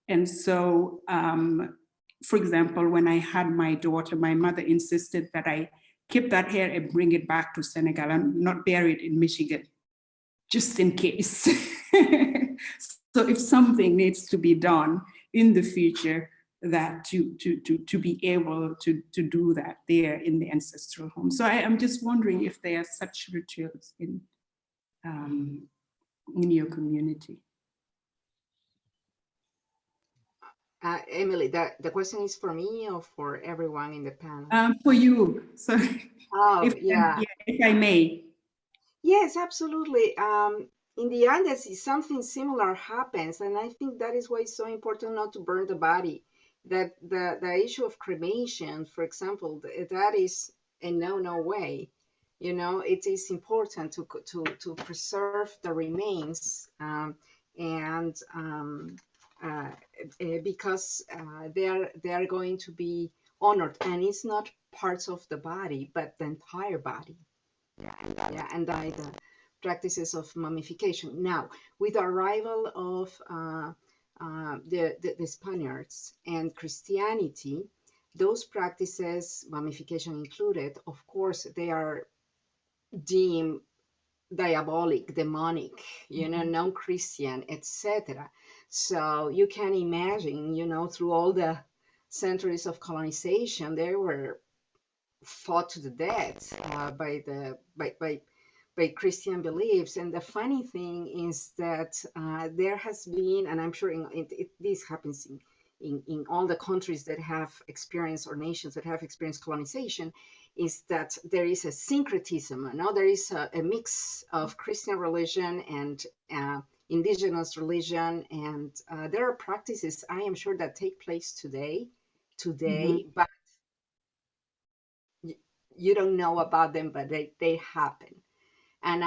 And so, for example, when I had my daughter, my mother insisted that I keep that hair and bring it back to Senegal and not bury it in Michigan, just in case. So if something needs to be done in the future, that to be able to do that there in the ancestral home. So I'm just wondering if there are such rituals in your community. Emilie, the question is for me or for everyone in the panel? For you. So if I may. Yes, absolutely. In the Andes, something similar happens, and I think that is why it's so important not to burn the body. That the issue of cremation, for example, that is a no way. It is important to preserve the remains, because they are going to be honored, and it's not parts of the body, but the entire body. And the practices of mummification. Now, with the arrival of the Spaniards and Christianity, those practices, mummification included, of course, they are deemed diabolic, demonic, you know, non-Christian, etc. So you can imagine, you know, through all the centuries of colonization, they were fought to the death by Christian beliefs. And the funny thing is that there has been, and I'm sure this happens in all the countries that have experienced, or nations that have experienced colonization, is that there is a syncretism. Now there is a mix of Christian religion and indigenous religion, and there are practices, I am sure, that take place today, but you don't know about them, but they happen. And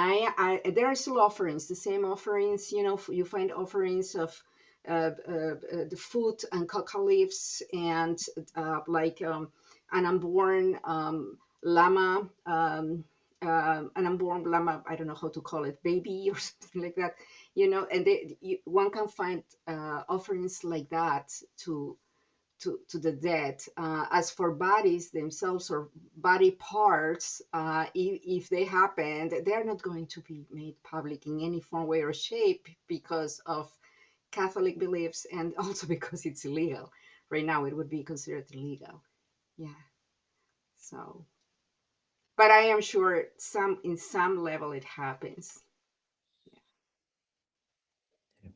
there are still offerings, the same offerings, you know, you find offerings of the food and coca leaves, and like an unborn llama, an unborn llama, I don't know how to call it, baby or something like that, you know, and one can find offerings like that to the dead. As for bodies themselves or body parts, if they happen, they're not going to be made public in any form, way, or shape because of Catholic beliefs, and also because it's illegal. Right now, it would be considered illegal. Yeah. So, but I am sure in some level it happens.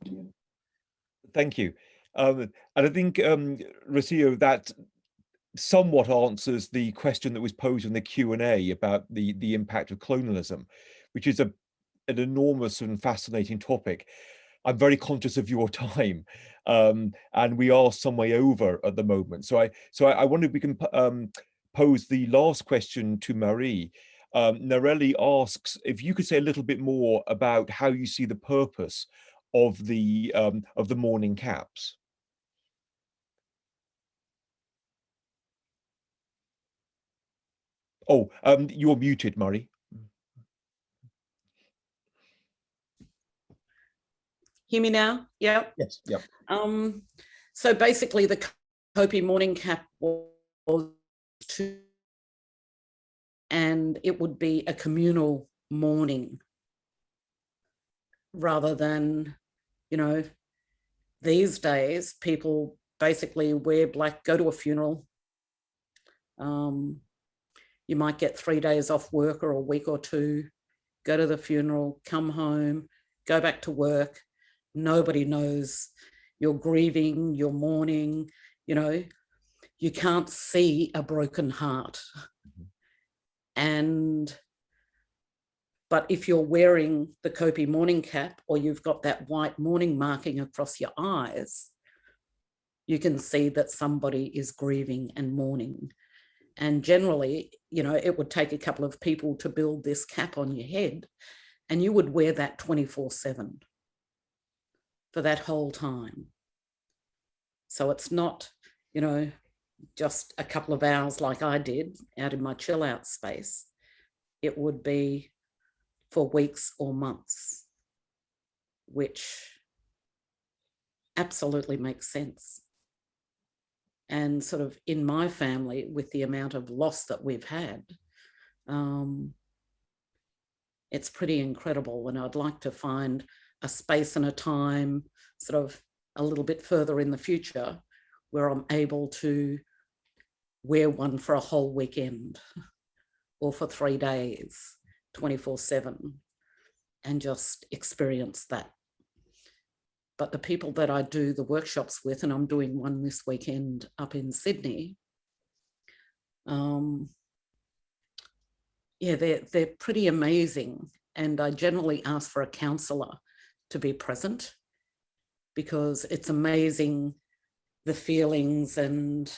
Yeah. Thank you. And I think, Rocio, that somewhat answers the question that was posed in the Q&A about the impact of colonialism, which is an enormous and fascinating topic. I'm very conscious of your time, and we are some way over at the moment. So I wonder if we can pose the last question to Maree. Narelli asks if you could say a little bit more about how you see the purpose of the mourning caps. Oh, you're muted, Maree. Hear me now? Yep. Yes. Yep. So basically, the Kopi mourning cap was and it would be a communal mourning rather than, you know, these days people basically wear black, go to a funeral. You might get 3 days off work or a week or two, go to the funeral, come home, go back to work. Nobody knows you're grieving, you're mourning, you know, you can't see a broken heart. But if you're wearing the Kopi mourning cap, or you've got that white mourning marking across your eyes, you can see that somebody is grieving and mourning. And generally, you know, it would take a couple of people to build this cap on your head, and you would wear that 24/7 for that whole time. So it's not, you know, just a couple of hours like I did out in my chill out space. It would be for weeks or months, which absolutely makes sense. And sort of in my family, with the amount of loss that we've had, it's pretty incredible. And I'd like to find a space and a time sort of a little bit further in the future where I'm able to wear one for a whole weekend or for 3 days, 24/7, and just experience that. But the people that I do the workshops with, and I'm doing one this weekend up in Sydney, yeah, they're pretty amazing. And I generally ask for a counsellor to be present, because it's amazing the feelings and,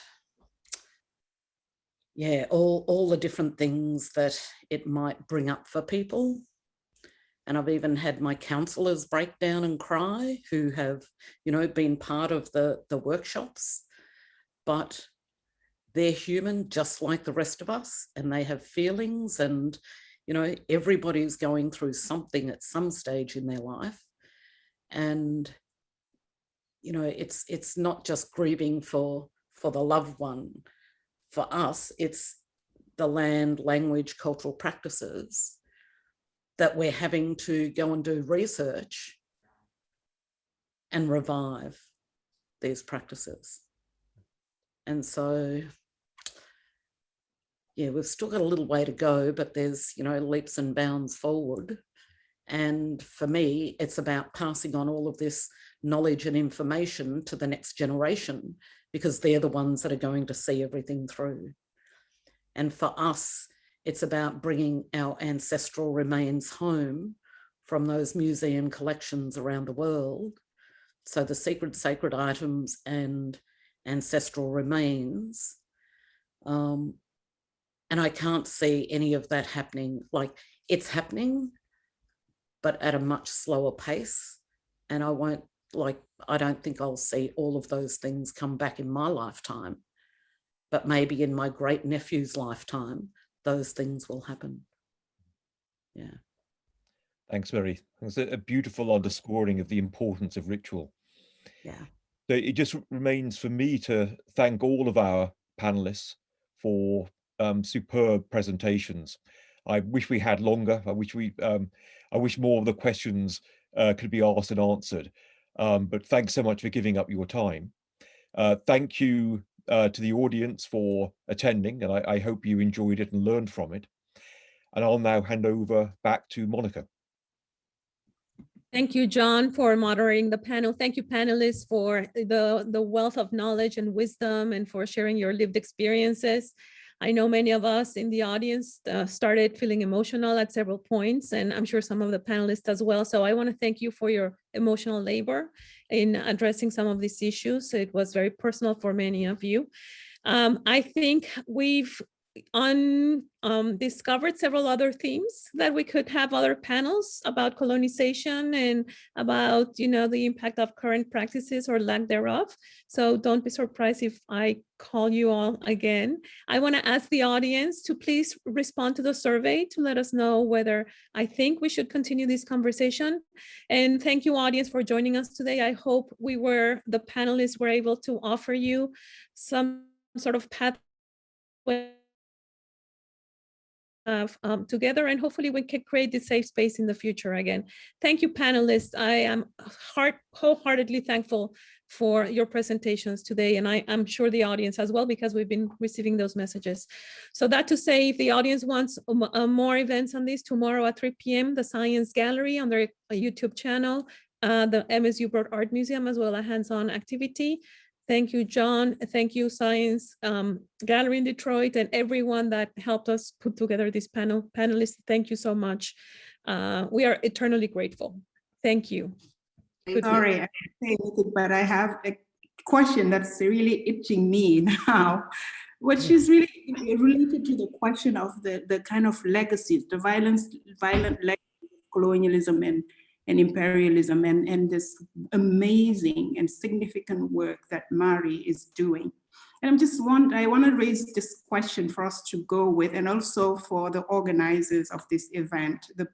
yeah, all the different things that it might bring up for people. And I've even had my counsellors break down and cry, who have, you know, been part of the workshops, but they're human just like the rest of us, and they have feelings, and, you know, everybody's going through something at some stage in their life. And you know, it's not just grieving for the loved one. For us, it's the land, language, cultural practices that we're having to go and do research and revive these practices. And so, yeah, we've still got a little way to go, but there's, you know, leaps and bounds forward. And for me, it's about passing on all of this knowledge and information to the next generation, because they're the ones that are going to see everything through. And for us, it's about bringing our ancestral remains home from those museum collections around the world. So the sacred items and ancestral remains. And I can't see any of that happening. Like, it's happening, but at a much slower pace. And I don't think I'll see all of those things come back in my lifetime, but maybe in my great nephew's lifetime, those things will happen. Yeah. Thanks, Maree. It's a beautiful underscoring of the importance of ritual. Yeah. So it just remains for me to thank all of our panelists for superb presentations. I wish we had longer. I wish more of the questions could be asked and answered. But thanks so much for giving up your time. Thank you to the audience for attending, and I hope you enjoyed it and learned from it. And I'll now hand over back to Monica. Thank you, John, for moderating the panel. Thank you, panelists, for the wealth of knowledge and wisdom and for sharing your lived experiences. I know many of us in the audience started feeling emotional at several points, and I'm sure some of the panelists as well. So I want to thank you for your emotional labor in addressing some of these issues. It was very personal for many of you. I think we've discovered several other themes that we could have other panels about colonization and about, you know, the impact of current practices or lack thereof. So don't be surprised if I call you all again. I want to ask the audience to please respond to the survey to let us know whether I think we should continue this conversation. And thank you, audience, for joining us today. I hope the panelists were able to offer you some sort of pathway together, and hopefully we can create this safe space in the future again. Thank you, panelists. I am wholeheartedly thankful for your presentations today, and I'm sure the audience as well, because we've been receiving those messages. So that to say, if the audience wants more events on this, tomorrow at 3 p.m., the Science Gallery on their YouTube channel, the MSU Broad Art Museum, as well as a hands-on activity. Thank you, John. Thank you, Science Gallery in Detroit, and everyone that helped us put together this panel. Panelists, thank you so much. We are eternally grateful. Thank you. Sorry, I can't say anything, but I have a question that's really itching me now, which is really related to the question of the kind of legacies, the violent legacy of colonialism and imperialism, and this amazing and significant work that Maree is doing. And I want to raise this question for us to go with, and also for the organizers of this event, the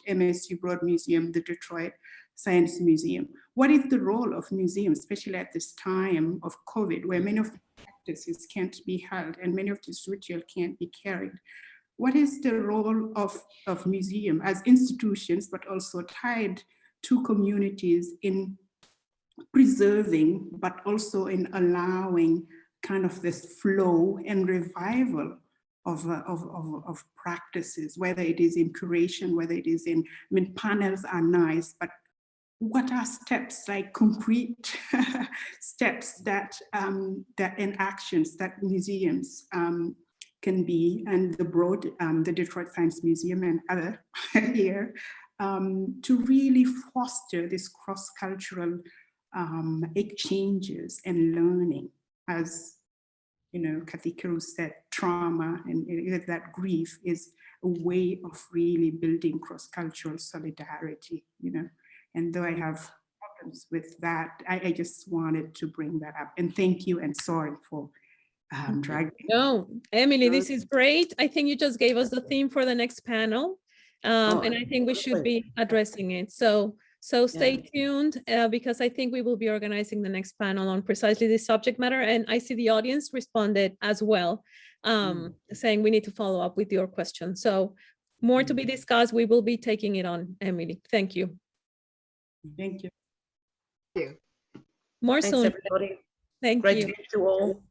MSU Broad Museum, the Detroit Science Museum. What is the role of museums, especially at this time of COVID, where many of the practices can't be held and many of these rituals can't be carried? What is the role of museum as institutions, but also tied to communities in preserving, but also in allowing kind of this flow and revival of practices, whether it is in curation, whether it is in, I mean, panels are nice, but what are steps, like concrete steps that and actions that museums can be, and the Detroit Science Museum and other here, to really foster this cross-cultural exchanges and learning? As you know, Kathy Cruz said, trauma and that grief is a way of really building cross-cultural solidarity, you know. And though I have problems with that, I just wanted to bring that up. And thank you, and sorry for dragging. No, Emilie, this is great. I think you just gave us the theme for the next panel. And I think we should be addressing it. So So stay tuned because I think we will be organizing the next panel on precisely this subject matter. And I see the audience responded as well, saying we need to follow up with your question. So more to be discussed. We will be taking it on, Emilie. Thank you. Thank you. Thank you. More Thanks, soon. everybody. Thank Great you. to meet you all.